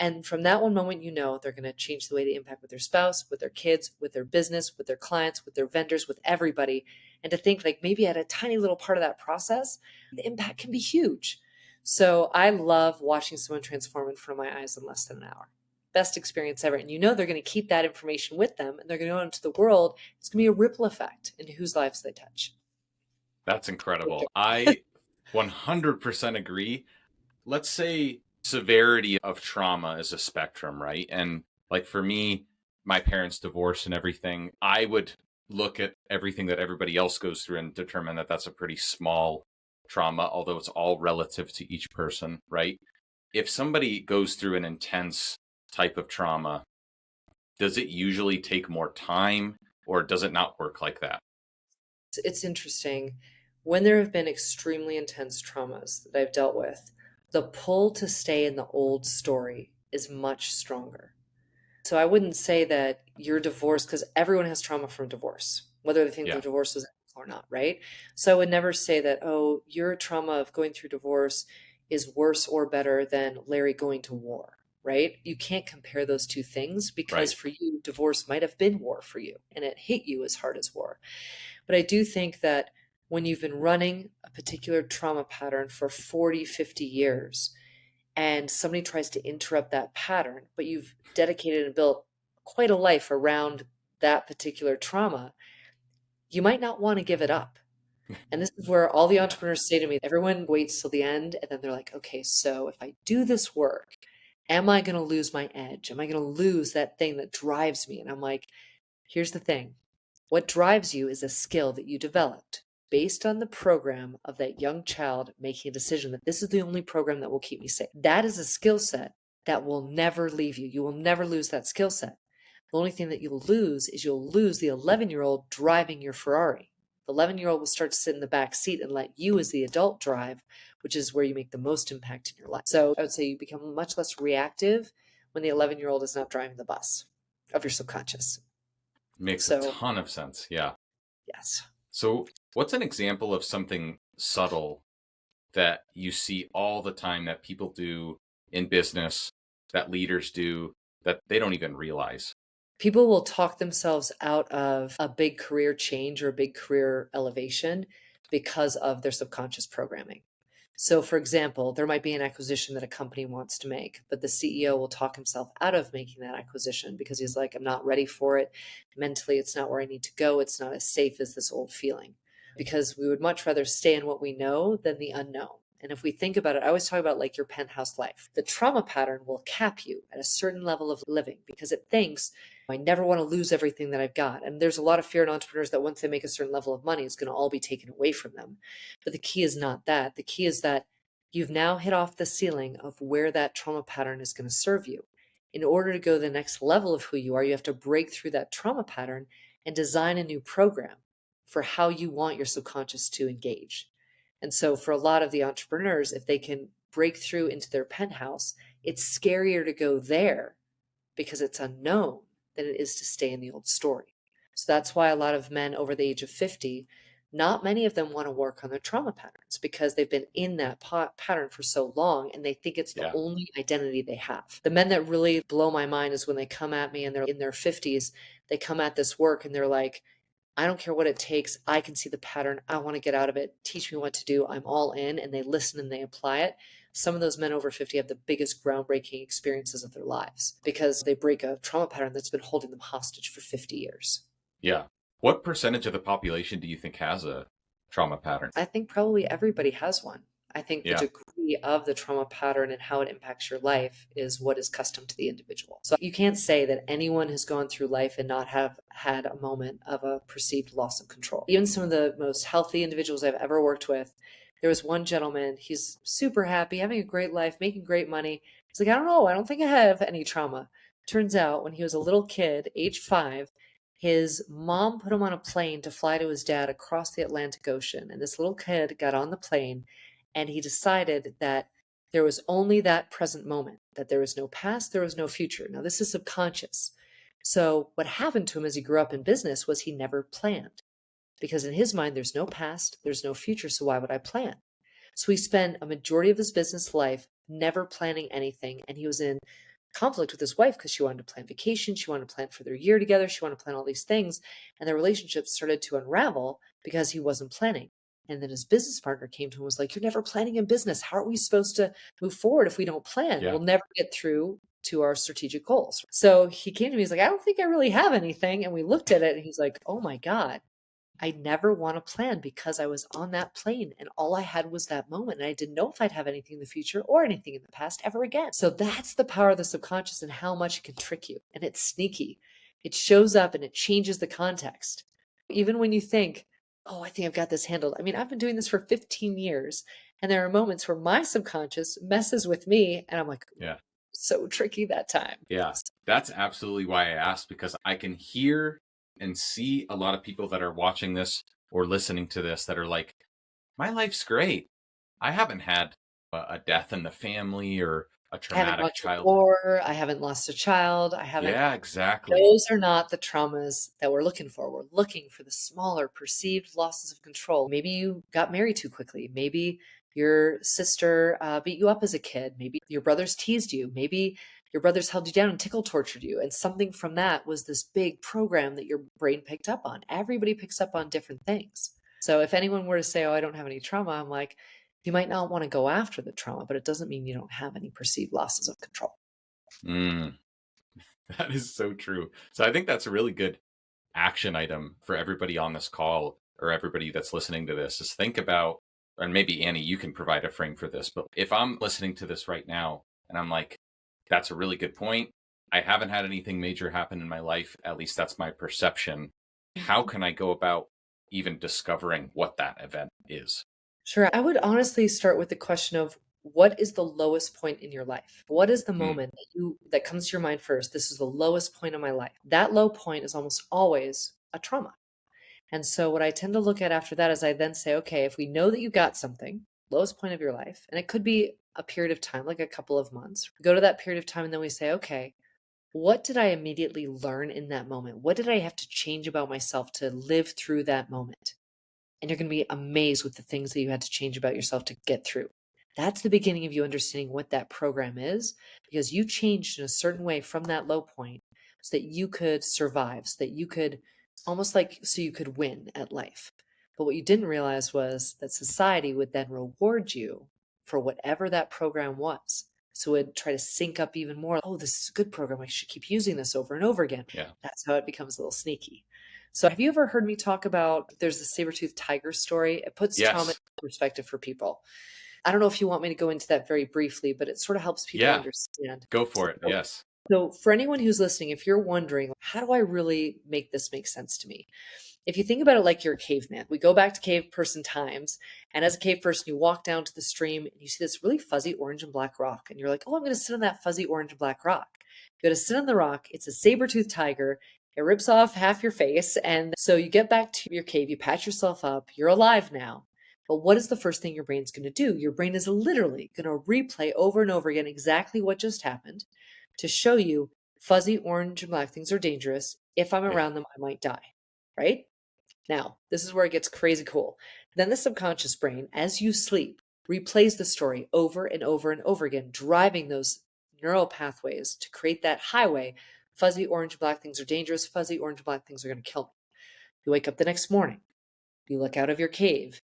and from that one moment, you know, they're going to change the way they impact with their spouse, with their kids, with their business, with their clients, with their vendors, with everybody. And to think like maybe at a tiny little part of that process, the impact can be huge. So I love watching someone transform in front of my eyes in less than an hour. Best experience ever. And you know, they're going to keep that information with them and they're going to go into the world. It's going to be a ripple effect into whose lives they touch. That's incredible. I 100% agree. Let's say severity of trauma is a spectrum, right? And like for me, my parents' divorce and everything, I would look at everything that everybody else goes through and determine that that's a pretty small trauma, although it's all relative to each person, right? If somebody goes through an intense type of trauma, does it usually take more time, or does it not work like that? It's interesting. When there have been extremely intense traumas that I've dealt with, the pull to stay in the old story is much stronger. So I wouldn't say that you're divorced because everyone has trauma from divorce, whether they think the Yeah, divorce was or not, right? So I would never say that, oh, your trauma of going through divorce is worse or better than Larry going to war, right? You can't compare those two things because right. for you, divorce might have been war for you and it hit you as hard as war. But I do think that when you've been running a particular trauma pattern for 40, 50 years, and somebody tries to interrupt that pattern, but you've dedicated and built quite a life around that particular trauma, you might not want to give it up. And this is where all the Yeah, entrepreneurs say to me, everyone waits till the end, and then they're like, okay, so if I do this work, am I going to lose my edge? Am I going to lose that thing that drives me? And I'm like, here's the thing. What drives you is a skill that you developed based on the program of that young child making a decision that this is the only program that will keep me safe. That is a skill set that will never leave you. You will never lose that skill set. The only thing that you'll lose is you'll lose the 11-year-old driving your Ferrari. The 11-year-old will start to sit in the back seat and let you as the adult drive, which is where you make the most impact in your life. So I would say you become much less reactive when the 11-year-old is not driving the bus of your subconscious. makes a So ton of sense. Yeah. yes. So, what's an example of something subtle that you see all the time that people do in business, that leaders do, that they don't even realize? People will talk themselves out of a big career change or a big career elevation because of their subconscious programming. So, for example, there might be an acquisition that a company wants to make, but the CEO will talk himself out of making that acquisition because he's like, I'm not ready for it. Mentally, it's not where I need to go. It's not as safe as this old feeling. Because we would much rather stay in what we know than the unknown. And if we think about it, I always talk about like your penthouse life. The trauma pattern will cap you at a certain level of living because it thinks, I never want to lose everything that I've got. And there's a lot of fear in entrepreneurs that once they make a certain level of money, it's going to all be taken away from them. But the key is not that. The key is that you've now hit off the ceiling of where that trauma pattern is going to serve you. In order to go to the next level of who you are, you have to break through that trauma pattern and design a new program for how you want your subconscious to engage. And so for a lot of the entrepreneurs, if they can break through into their penthouse, it's scarier to go there because it's unknown than it is to stay in the old story. So that's why a lot of men over the age of 50, not many of them want to work on their trauma patterns because they've been in that pattern for so long and they think it's the only identity they have. The men that really blow my mind is when they come at me and they're in their 50s, they come at this work and they're like, I don't care what it takes. I can see the pattern. I want to get out of it. Teach me what to do. I'm all in. And they listen and they apply it. Some of those men over 50 have the biggest groundbreaking experiences of their lives because they break a trauma pattern that's been holding them hostage for 50 years. Yeah. What percentage of the population do you think has a trauma pattern? I think probably everybody has one. I think the degree of the trauma pattern and how it impacts your life is what is custom to the individual. So you can't say that anyone has gone through life and not have had a moment of a perceived loss of control. Even some of the most healthy individuals I've ever worked with, there was one gentleman, he's super happy, having a great life, making great money. He's like, I don't know, I don't think I have any trauma. Turns out when he was a little kid, age 5, his mom put him on a plane to fly to his dad across the Atlantic Ocean. And this little kid got on the plane and he decided that there was only that present moment, that there was no past, there was no future. Now, this is subconscious. So what happened to him as he grew up in business was he never planned because in his mind, there's no past, there's no future. So why would I plan? So he spent a majority of his business life never planning anything. And he was in conflict with his wife because she wanted to plan vacation. She wanted to plan for their year together. She wanted to plan all these things. And their relationship started to unravel because he wasn't planning. And then his business partner came to him and was like, you're never planning in business. How are we supposed to move forward if we don't plan? We'll never get through to our strategic goals. So he came to me, he's like, I don't think I really have anything. And we looked at it and he's like, oh my God, I never want to plan because I was on that plane and all I had was that moment. And I didn't know if I'd have anything in the future or anything in the past ever again. So that's the power of the subconscious and how much it can trick you. And it's sneaky. It shows up and it changes the context. Even when you think, oh, I think I've got this handled. I mean, I've been doing this for 15 years. And there are moments where my subconscious messes with me. And I'm like, so tricky that time. Yeah, that's absolutely why I asked, because I can hear and see a lot of people that are watching this or listening to this that are like, my life's great. I haven't had a death in the family or a traumatic childhood. I haven't lost a child. I haven't. Yeah, exactly. Those are not the traumas that we're looking for. We're looking for the smaller perceived losses of control. Maybe you got married too quickly. Maybe your sister beat you up as a kid. Maybe your brothers teased you. Maybe your brothers held you down and tickle tortured you. And something from that was this big program that your brain picked up on. Everybody picks up on different things. So if anyone were to say, oh, I don't have any trauma, I'm like, you might not want to go after the trauma, but it doesn't mean you don't have any perceived losses of control. That is so true. So I think that's a really good action item for everybody on this call or everybody that's listening to this is think about, and maybe Annie, you can provide a frame for this, but if I'm listening to this right now and I'm like, that's a really good point. I haven't had anything major happen in my life. At least that's my perception. How can I go about even discovering what that event is? Sure. I would honestly start with the question of what is the lowest point in your life? What is the moment that comes to your mind first? This is the lowest point of my life. That low point is almost always a trauma. And so what I tend to look at after that is I then say, okay, if we know that you got something, lowest point of your life, and it could be a period of time, like a couple of months, we go to that period of time and then we say, okay, what did I immediately learn in that moment? What did I have to change about myself to live through that moment? And you're going to be amazed with the things that you had to change about yourself to get through. That's the beginning of you understanding what that program is, because you changed in a certain way from that low point, so that you could survive, so that you could almost like so you could win at life. But what you didn't realize was that society would then reward you for whatever that program was. So it would try to sync up even more. Oh, this is a good program. I should keep using this over and over again. Yeah. That's how it becomes a little sneaky. So have you ever heard me talk about there's the saber-toothed tiger story? It puts trauma in Yes. perspective for people. I don't know if you want me to go into that very briefly, but it sort of helps people Yeah. understand. Go for it. Yes. So for anyone who's listening, if you're wondering, how do I really make this make sense to me? If you think about it like you're a caveman, we go back to cave person times. And as a cave person, you walk down to the stream and you see this really fuzzy orange and black rock. And you're like, oh, I'm going to sit on that fuzzy orange and black rock. You go to sit on the rock. It's a saber-toothed tiger. It rips off half your face. And so you get back to your cave, you patch yourself up. You're alive now. But what is the first thing your brain's going to do? Your brain is literally going to replay over and over again exactly what just happened to show you fuzzy orange and black things are dangerous. If I'm around them, I might die, right? Now, this is where it gets crazy cool. Then the subconscious brain, as you sleep, replays the story over and over and over again, driving those neural pathways to create that highway. Fuzzy orange and black things are dangerous. Fuzzy orange and black things are going to kill me. You wake up the next morning. You look out of your cave.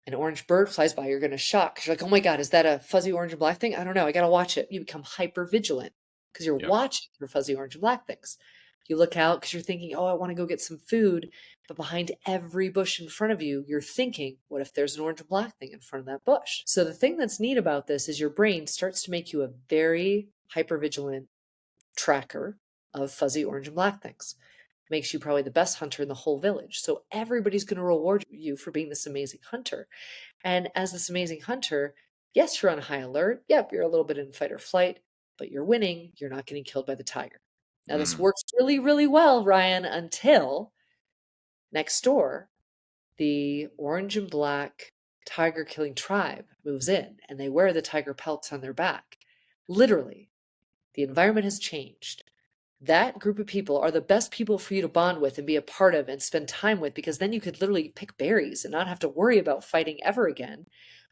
An orange bird flies by. You're going to shock because you're like, oh my God, is that a fuzzy orange and black thing? I don't know. I got to watch it. You become hypervigilant because you're watching for fuzzy orange and black things. You look out because you're thinking, oh, I want to go get some food. But behind every bush in front of you, you're thinking, what if there's an orange and black thing in front of that bush? So the thing that's neat about this is your brain starts to make you a very hypervigilant tracker of fuzzy orange and black things. It makes you probably the best hunter in the whole village. So everybody's going to reward you for being this amazing hunter. And as this amazing hunter, yes, you're on high alert. Yep, you're a little bit in fight or flight, but you're winning. You're not getting killed by the tiger. Now, this works really, really well, Ryan, until next door, the orange and black tiger killing tribe moves in and they wear the tiger pelts on their back. Literally, the environment has changed. That group of people are the best people for you to bond with and be a part of and spend time with, because then you could literally pick berries and not have to worry about fighting ever again.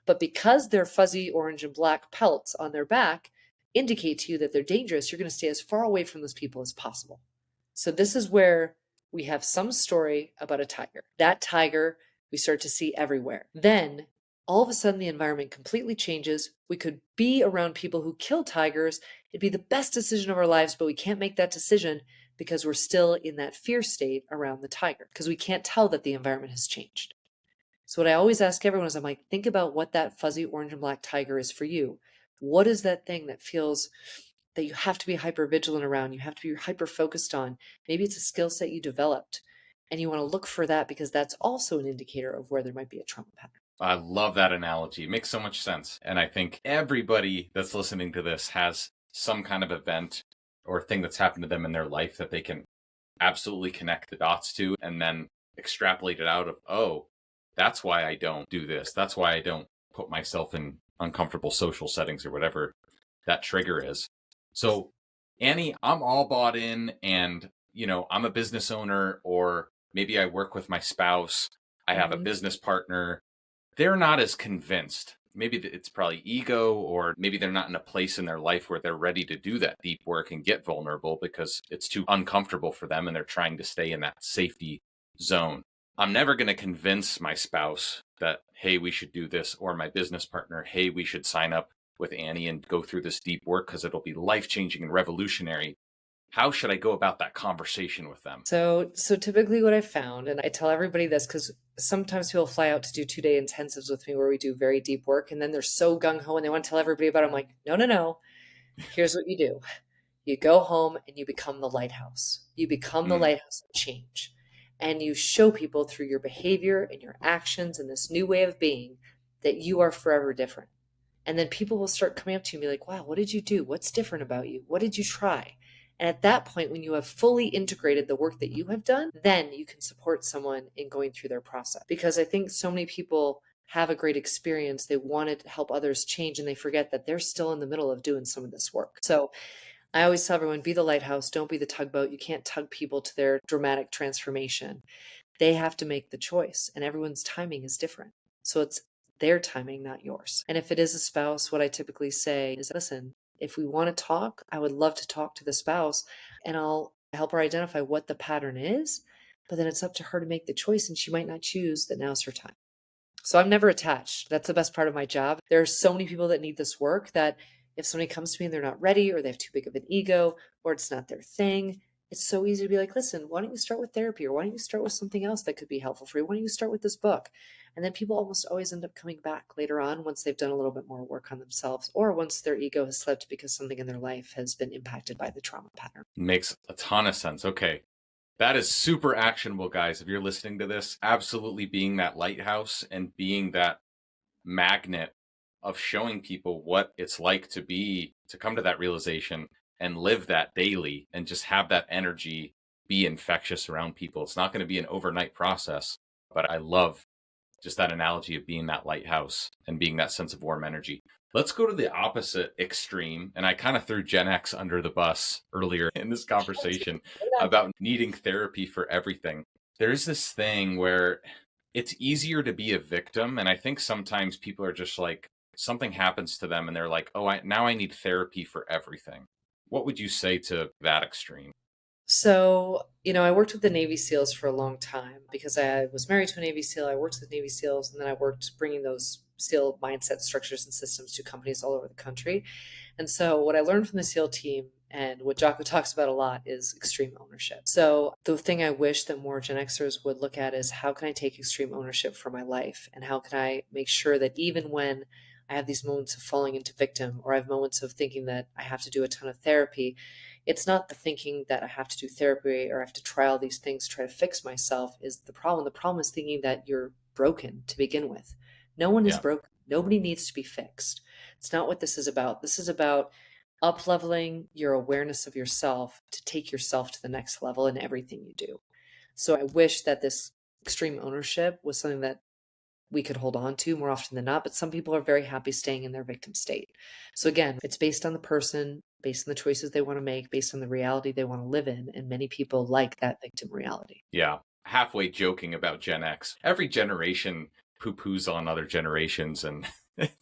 But because they're fuzzy orange and black pelts on their back indicate to you that they're dangerous, you're going to stay as far away from those people as possible. So this is where we have some story about a tiger. That tiger we start to see everywhere. Then all of a sudden the environment completely changes. We could be around people who kill tigers. It'd be the best decision of our lives, but we can't make that decision because we're still in that fear state around the tiger, because we can't tell that the environment has changed. So what I always ask everyone is, I'm like, think about what that fuzzy orange and black tiger is for you. What is that thing that feels that you have to be hyper vigilant around, you have to be hyper focused on? Maybe it's a skill set you developed and you want to look for that because that's also an indicator of where there might be a trauma pattern. I love that analogy. It makes so much sense. And I think everybody that's listening to this has some kind of event or thing that's happened to them in their life that they can absolutely connect the dots to and then extrapolate it out of, oh, that's why I don't do this. That's why I don't put myself in uncomfortable social settings or whatever that trigger is. So, Annie, I'm all bought in and, I'm a business owner, or maybe I work with my spouse. I have a business partner. They're not as convinced. Maybe it's probably ego, or maybe they're not in a place in their life where they're ready to do that deep work and get vulnerable because it's too uncomfortable for them and they're trying to stay in that safety zone. I'm never going to convince my spouse that, hey, we should do this, or my business partner, hey, we should sign up with Annie and go through this deep work because it'll be life-changing and revolutionary. How should I go about that conversation with them? So typically what I found, and I tell everybody this because sometimes people fly out to do 2-day intensives with me where we do very deep work, and then they're so gung-ho and they want to tell everybody about it. I'm like, no. Here's what you do. You go home and you become the lighthouse. You become the lighthouse of change. And you show people through your behavior and your actions and this new way of being that you are forever different. And then people will start coming up to you and be like, wow, what did you do? What's different about you? What did you try? And at that point, when you have fully integrated the work that you have done, then you can support someone in going through their process. Because I think so many people have a great experience. They want to help others change, and they forget that they're still in the middle of doing some of this work. So I always tell everyone, be the lighthouse, don't be the tugboat. You can't tug people to their dramatic transformation. They have to make the choice, and everyone's timing is different. So it's their timing, not yours. And if it is a spouse, what I typically say is, listen, if we want to talk, I would love to talk to the spouse, and I'll I help her identify what the pattern is, but then it's up to her to make the choice, and she might not choose that now's her time. So I'm never attached. That's the best part of my job. There are so many people that need this work that if somebody comes to me and they're not ready, or they have too big of an ego, or it's not their thing, it's so easy to be like, listen, why don't you start with therapy? Or why don't you start with something else that could be helpful for you? Why don't you start with this book? And then people almost always end up coming back later on once they've done a little bit more work on themselves, or once their ego has slipped because something in their life has been impacted by the trauma pattern. Makes a ton of sense. Okay. That is super actionable, guys. If you're listening to this, absolutely being that lighthouse and being that magnet of showing people what it's like to come to that realization and live that daily and just have that energy be infectious around people. It's not going to be an overnight process, but I love just that analogy of being that lighthouse and being that sense of warm energy. Let's go to the opposite extreme. And I kind of threw Gen X under the bus earlier in this conversation about needing therapy for everything. There's this thing where it's easier to be a victim. And I think sometimes people are just like, something happens to them and they're like, oh, now I need therapy for everything. What would you say to that extreme? So, I worked with the Navy SEALs for a long time because I was married to a Navy SEAL. I worked with Navy SEALs, and then I worked bringing those SEAL mindset structures and systems to companies all over the country. And so, what I learned from the SEAL team and what Jocko talks about a lot is extreme ownership. So, the thing I wish that more Gen Xers would look at is, how can I take extreme ownership for my life? And how can I make sure that even when I have these moments of falling into victim, or I have moments of thinking that I have to do a ton of therapy, it's not the thinking that I have to do therapy or I have to try all these things to try to fix myself is the problem. The problem is thinking that you're broken to begin with. No one is Yeah. broken. Nobody needs to be fixed. It's not what this is about. This is about up leveling your awareness of yourself to take yourself to the next level in everything you do. So I wish that this extreme ownership was something that we could hold on to more often than not, but some people are very happy staying in their victim state. So again, it's based on the person, based on the choices they want to make, based on the reality they want to live in, and many people like that victim reality. Yeah. Halfway joking about Gen X. Every generation poo-poos on other generations and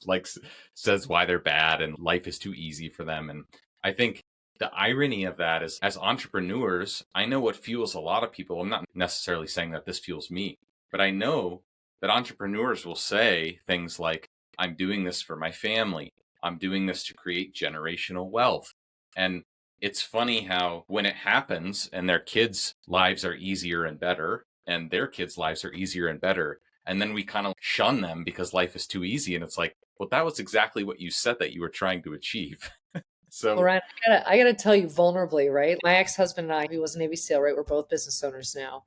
like says why they're bad and life is too easy for them. And I think the irony of that is, as entrepreneurs, I know what fuels a lot of people. I'm not necessarily saying that this fuels me, but I know that entrepreneurs will say things like, I'm doing this for my family. I'm doing this to create generational wealth. And it's funny how when it happens and their kids' lives are easier and better, and their kids' lives are easier and better, and then we kind of shun them because life is too easy. And it's like, well, that was exactly what you said that you were trying to achieve. Well, So Ryan, I gotta tell you vulnerably, right? My ex-husband and I, he was a Navy SEAL, right? We're both business owners now.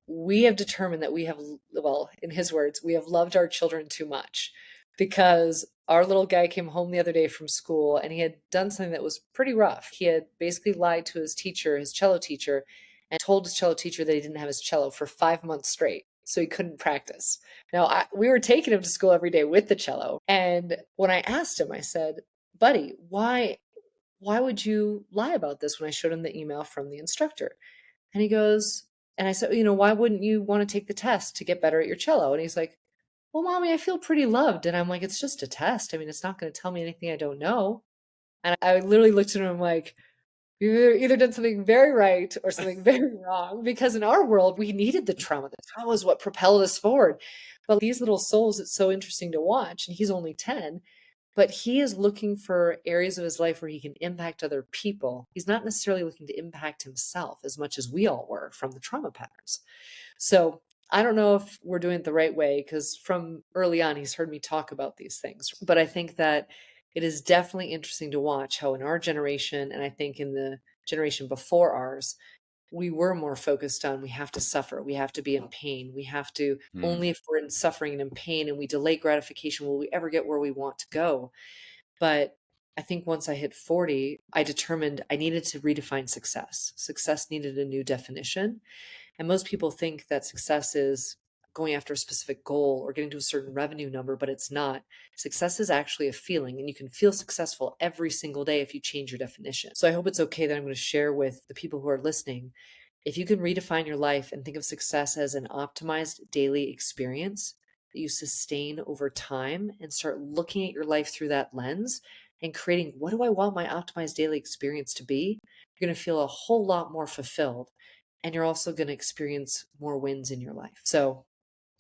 We have determined that we have, well, in his words, we have loved our children too much, because our little guy came home the other day from school and he had done something that was pretty rough. He had basically lied to his teacher, his cello teacher, and told his cello teacher that he didn't have his cello for 5 months straight. So he couldn't practice. Now, we were taking him to school every day with the cello. And when I asked him, I said, buddy, why would you lie about this, when I showed him the email from the instructor? And he goes, and I said, why wouldn't you want to take the test to get better at your cello? And he's like, well, mommy, I feel pretty loved. And I'm like, it's just a test. I mean, it's not going to tell me anything I don't know. And I literally looked at him like, you either done something very right or something very wrong, because in our world, we needed the trauma. The trauma is what propelled us forward. But these little souls, it's so interesting to watch. And he's only 10. But he is looking for areas of his life where he can impact other people. He's not necessarily looking to impact himself as much as we all were from the trauma patterns. So I don't know if we're doing it the right way, because from early on, he's heard me talk about these things. But I think that it is definitely interesting to watch how in our generation, and I think in the generation before ours, we were more focused on, we have to suffer, we have to be in pain, we have to, only if we're in suffering and in pain and we delay gratification will we ever get where we want to go. But I think once I hit 40, I determined I needed to redefine success. Success needed a new definition. And most people think that success is going after a specific goal or getting to a certain revenue number, but it's not. Success is actually a feeling, and you can feel successful every single day if you change your definition. So I hope it's okay that I'm going to share with the people who are listening. If you can redefine your life and think of success as an optimized daily experience that you sustain over time and start looking at your life through that lens, and creating, what do I want my optimized daily experience to be? You're going to feel a whole lot more fulfilled. And you're also going to experience more wins in your life. So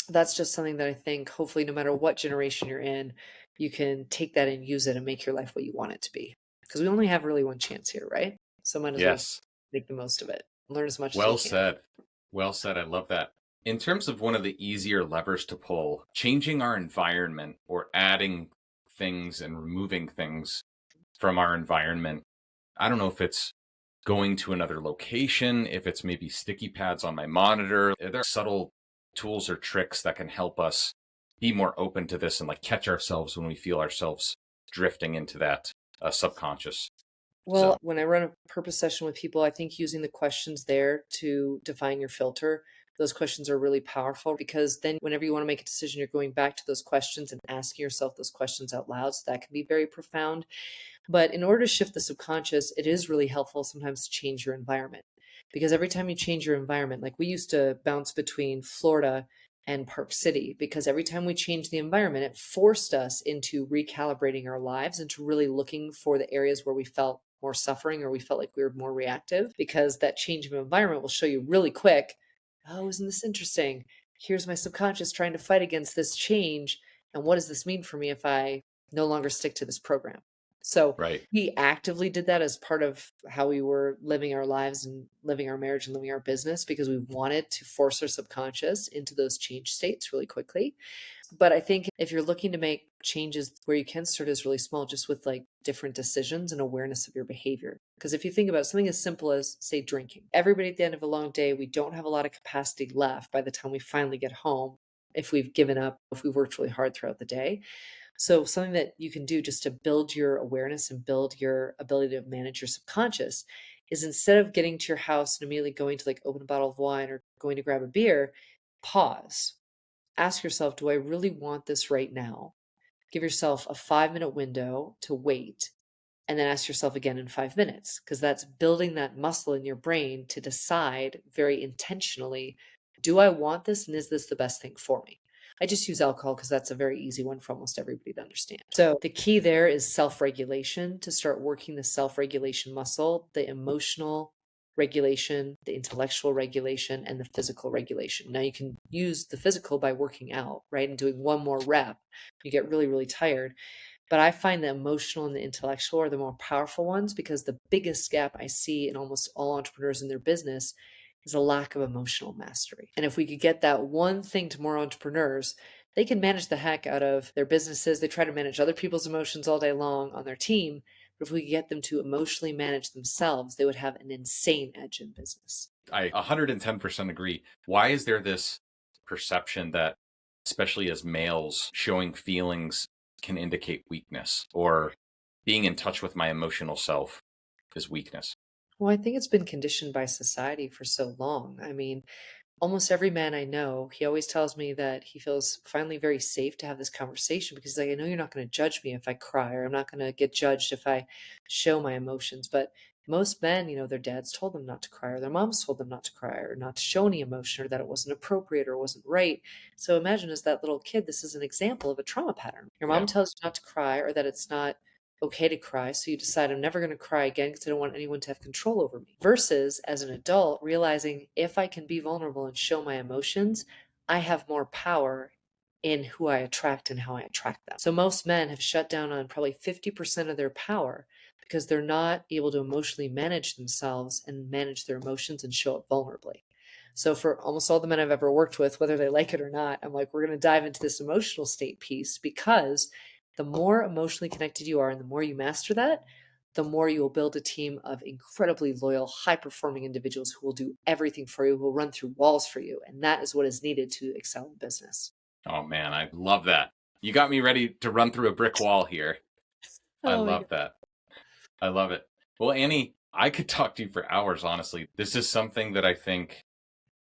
that's just something that I think hopefully no matter what generation you're in, you can take that and use it and make your life what you want it to be. Because we only have really one chance here, right? So might as well Yes. make the most of it. Learn as much as you Well can. said. Well said. I love that. In terms of one of the easier levers to pull, changing our environment or adding things and removing things from our environment. I don't know if it's going to another location, if it's maybe sticky pads on my monitor. There are subtle tools or tricks that can help us be more open to this and like catch ourselves when we feel ourselves drifting into that subconscious Well, zone. when I run a purpose session with people, I think using the questions there to define your filter, those questions are really powerful because then whenever you want to make a decision, you're going back to those questions and asking yourself those questions out loud. So that can be very profound. But in order to shift the subconscious, it is really helpful sometimes to change your environment. Because every time you change your environment, like we used to bounce between Florida and Park City, because every time we changed the environment, it forced us into recalibrating our lives, into really looking for the areas where we felt more suffering or we felt like we were more reactive, because that change of environment will show you really quick, oh, isn't this interesting? Here's my subconscious trying to fight against this change. And what does this mean for me if I no longer stick to this program? So Right. we actively did that as part of how we were living our lives and living our marriage and living our business because we wanted to force our subconscious into those change states really quickly. But I think if you're looking to make changes where you can start as really small, just with like different decisions and awareness of your behavior. Because if you think about something as simple as, say, drinking, everybody at the end of a long day, we don't have a lot of capacity left by the time we finally get home if we've given up, if we've worked really hard throughout the day. So something that you can do just to build your awareness and build your ability to manage your subconscious is instead of getting to your house and immediately going to like open a bottle of wine or going to grab a beer, pause. Ask yourself, do I really want this right now? Give yourself a 5-minute window to wait and then ask yourself again in 5 minutes, because that's building that muscle in your brain to decide very intentionally, do I want this and is this the best thing for me? I just use alcohol because that's a very easy one for almost everybody to understand. So the key there is self-regulation, to start working the self-regulation muscle, the emotional regulation, the intellectual regulation, and the physical regulation. Now you can use the physical by working out, right? And doing one more rep. You get really, really tired. But I find the emotional and the intellectual are the more powerful ones, because the biggest gap I see in almost all entrepreneurs in their business is a lack of emotional mastery. And if we could get that one thing to more entrepreneurs, they can manage the heck out of their businesses. They try to manage other people's emotions all day long on their team. But if we could get them to emotionally manage themselves, they would have an insane edge in business. I 110% agree. Why is there this perception that, especially as males, showing feelings can indicate weakness, or being in touch with my emotional self is weakness? Well, I think it's been conditioned by society for so long. I mean, almost every man I know, he always tells me that he feels finally very safe to have this conversation because he's like, I know you're not going to judge me if I cry, or I'm not going to get judged if I show my emotions. But most men, their dads told them not to cry, or their moms told them not to cry, or not to show any emotion, or that it wasn't appropriate or wasn't right. So imagine, as that little kid, this is an example of a trauma pattern. Your mom Yeah. tells you not to cry, or that it's not okay to cry. So you decide, I'm never going to cry again because I don't want anyone to have control over me. Versus as an adult, realizing if I can be vulnerable and show my emotions, I have more power in who I attract and how I attract them. So most men have shut down on probably 50% of their power because they're not able to emotionally manage themselves and manage their emotions and show up vulnerably. So for almost all the men I've ever worked with, whether they like it or not, I'm like, we're going to dive into this emotional state piece, because the more emotionally connected you are and the more you master that, the more you will build a team of incredibly loyal, high-performing individuals who will do everything for you, who will run through walls for you. And that is what is needed to excel in business. Oh man, I love that. You got me ready to run through a brick wall here. I Oh my love God. that. I love it. Well, Annie, I could talk to you for hours, honestly. This is something that I think,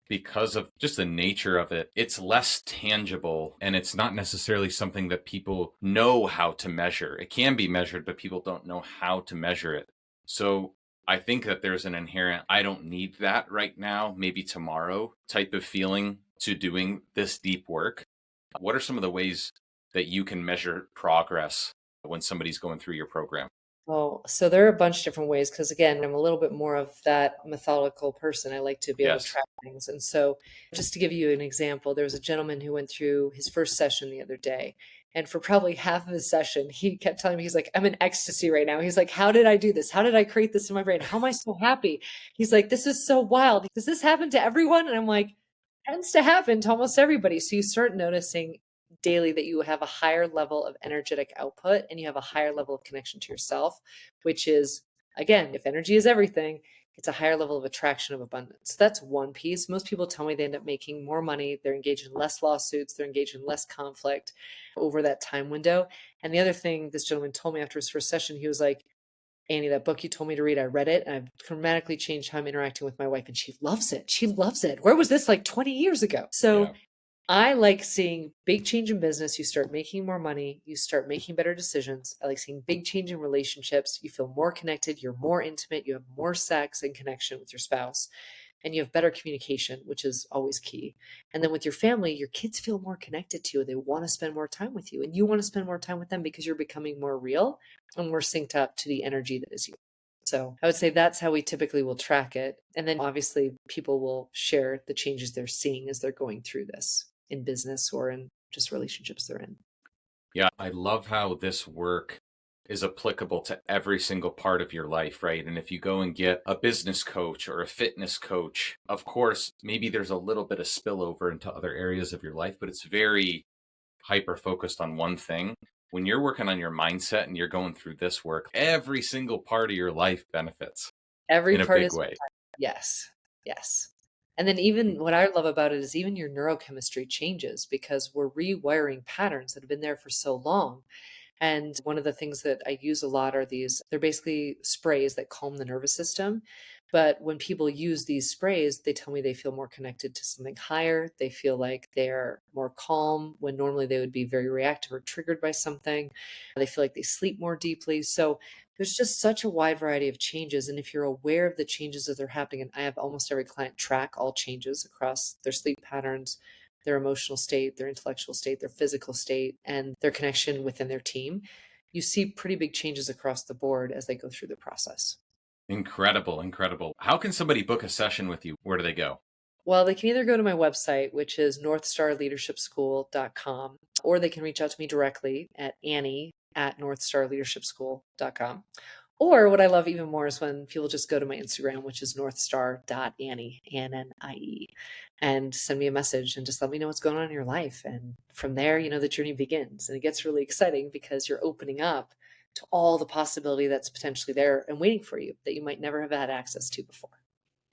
because of just the nature of it, it's less tangible, and it's not necessarily something that people know how to measure. It can be measured, but people don't know how to measure it. So I think that there's an inherent, I don't need that right now, maybe tomorrow type of feeling to doing this deep work. What are some of the ways that you can measure progress when somebody's going through your program? Oh, so there are a bunch of different ways because again, I'm a little bit more of that methodical person. I like to be able to Yes. track things. And so just to give you an example, there was a gentleman who went through his first session the other day. And for probably half of his session, he kept telling me, he's like, I'm in ecstasy right now. He's like, how did I do this? How did I create this in my brain? How am I so happy? He's like, this is so wild. Does this happen to everyone? And I'm like, tends to happen to almost everybody. So you start noticing daily that you have a higher level of energetic output and you have a higher level of connection to yourself, which is, again, if energy is everything, it's a higher level of attraction of abundance. So that's one piece. Most people tell me they end up making more money. They're engaged in less lawsuits. They're engaged in less conflict over that time window. And the other thing this gentleman told me after his first session, he was like, Annie, that book you told me to read, I read it and I've dramatically changed how I'm interacting with my wife and she loves it. She loves it. Where was this like 20 years ago? So Yeah. I like seeing big change in business. You start making more money. You start making better decisions. I like seeing big change in relationships. You feel more connected. You're more intimate. You have more sex and connection with your spouse. And you have better communication, which is always key. And then with your family, your kids feel more connected to you. They want to spend more time with you. And you want to spend more time with them because you're becoming more real and more synced up to the energy that is you. So I would say that's how we typically will track it. And then obviously people will share the changes they're seeing as they're going through this in business or in just relationships they're in. Yeah, I love how this work is applicable to every single part of your life, right? And if you go and get a business coach or a fitness coach, of course, maybe there's a little bit of spillover into other areas of your life, but it's very hyper focused on one thing. When you're working on your mindset and you're going through this work, every single part of your life benefits Every in a part big is way. yes. Yes. And then even what I love about it is even your neurochemistry changes because we're rewiring patterns that have been there for so long. And one of the things that I use a lot are these, they're basically sprays that calm the nervous system. But when people use these sprays, they tell me they feel more connected to something higher. They feel like they're more calm when normally they would be very reactive or triggered by something. They feel like they sleep more deeply. So there's just such a wide variety of changes. And if you're aware of the changes that are happening, and I have almost every client track all changes across their sleep patterns, their emotional state, their intellectual state, their physical state, and their connection within their team, you see pretty big changes across the board as they go through the process. Incredible, incredible. How can somebody book a session with you? Where do they go? Well, they can either go to my website, which is northstarleadershipschool.com, or they can reach out to me directly at Annie@northstarleadershipschool.com. Or what I love even more is when people just go to my Instagram, which is northstar.annie, Annie, and send me a message and just let me know what's going on in your life. And from there, the journey begins. And it gets really exciting because you're opening up to all the possibility that's potentially there and waiting for you that you might never have had access to before.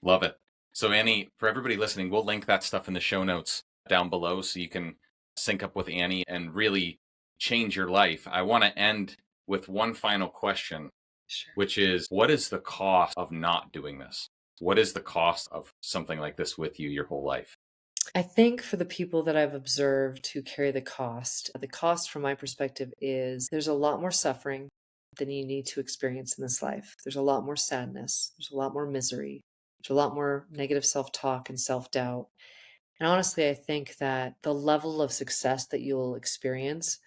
Love it. So, Annie, for everybody listening, we'll link that stuff in the show notes down below so you can sync up with Annie and really change your life. I want to end with one final question, Sure. which is what is the cost of not doing this? What is the cost of something like this with you your whole life? I think for the people that I've observed who carry the cost from my perspective is there's a lot more suffering than you need to experience in this life. There's a lot more sadness. There's a lot more misery. There's a lot more negative self talk and self doubt. And honestly, I think that the level of success that you'll experience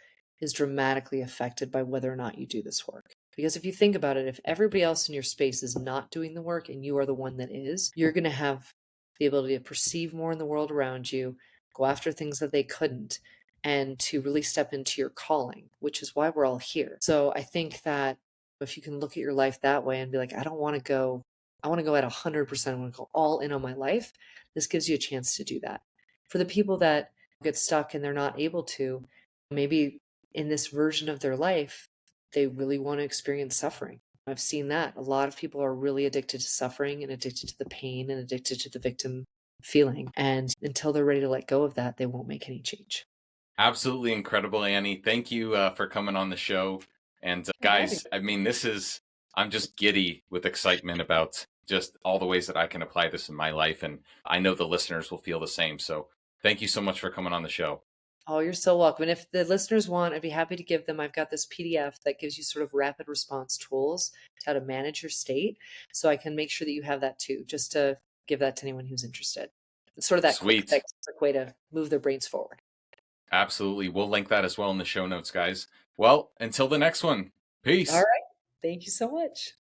is dramatically affected by whether or not you do this work. Because if you think about it, if everybody else in your space is not doing the work and you are the one that is, you're going to have the ability to perceive more in the world around you, go after things that they couldn't, and to really step into your calling, which is why we're all here. So I think that if you can look at your life that way and be like, I want to go at 100%, I want to go all in on my life, this gives you a chance to do that. For the people that get stuck and they're not able to, maybe in this version of their life, they really want to experience suffering. I've seen that. A lot of people are really addicted to suffering and addicted to the pain and addicted to the victim feeling. And until they're ready to let go of that, they won't make any change. Absolutely incredible, Annie. Thank you for coming on the show. And guys, I mean, I'm just giddy with excitement about just all the ways that I can apply this in my life. And I know the listeners will feel the same. So thank you so much for coming on the show. Oh, you're so welcome. And if the listeners want, I'd be happy to give them. I've got this PDF that gives you sort of rapid response tools to how to manage your state. So I can make sure that you have that too, just to give that to anyone who's interested. It's sort of that quick Sweet. fix, quick way to move their brains forward. Absolutely. We'll link that as well in the show notes, guys. Well, until the next one. Peace. All right. Thank you so much.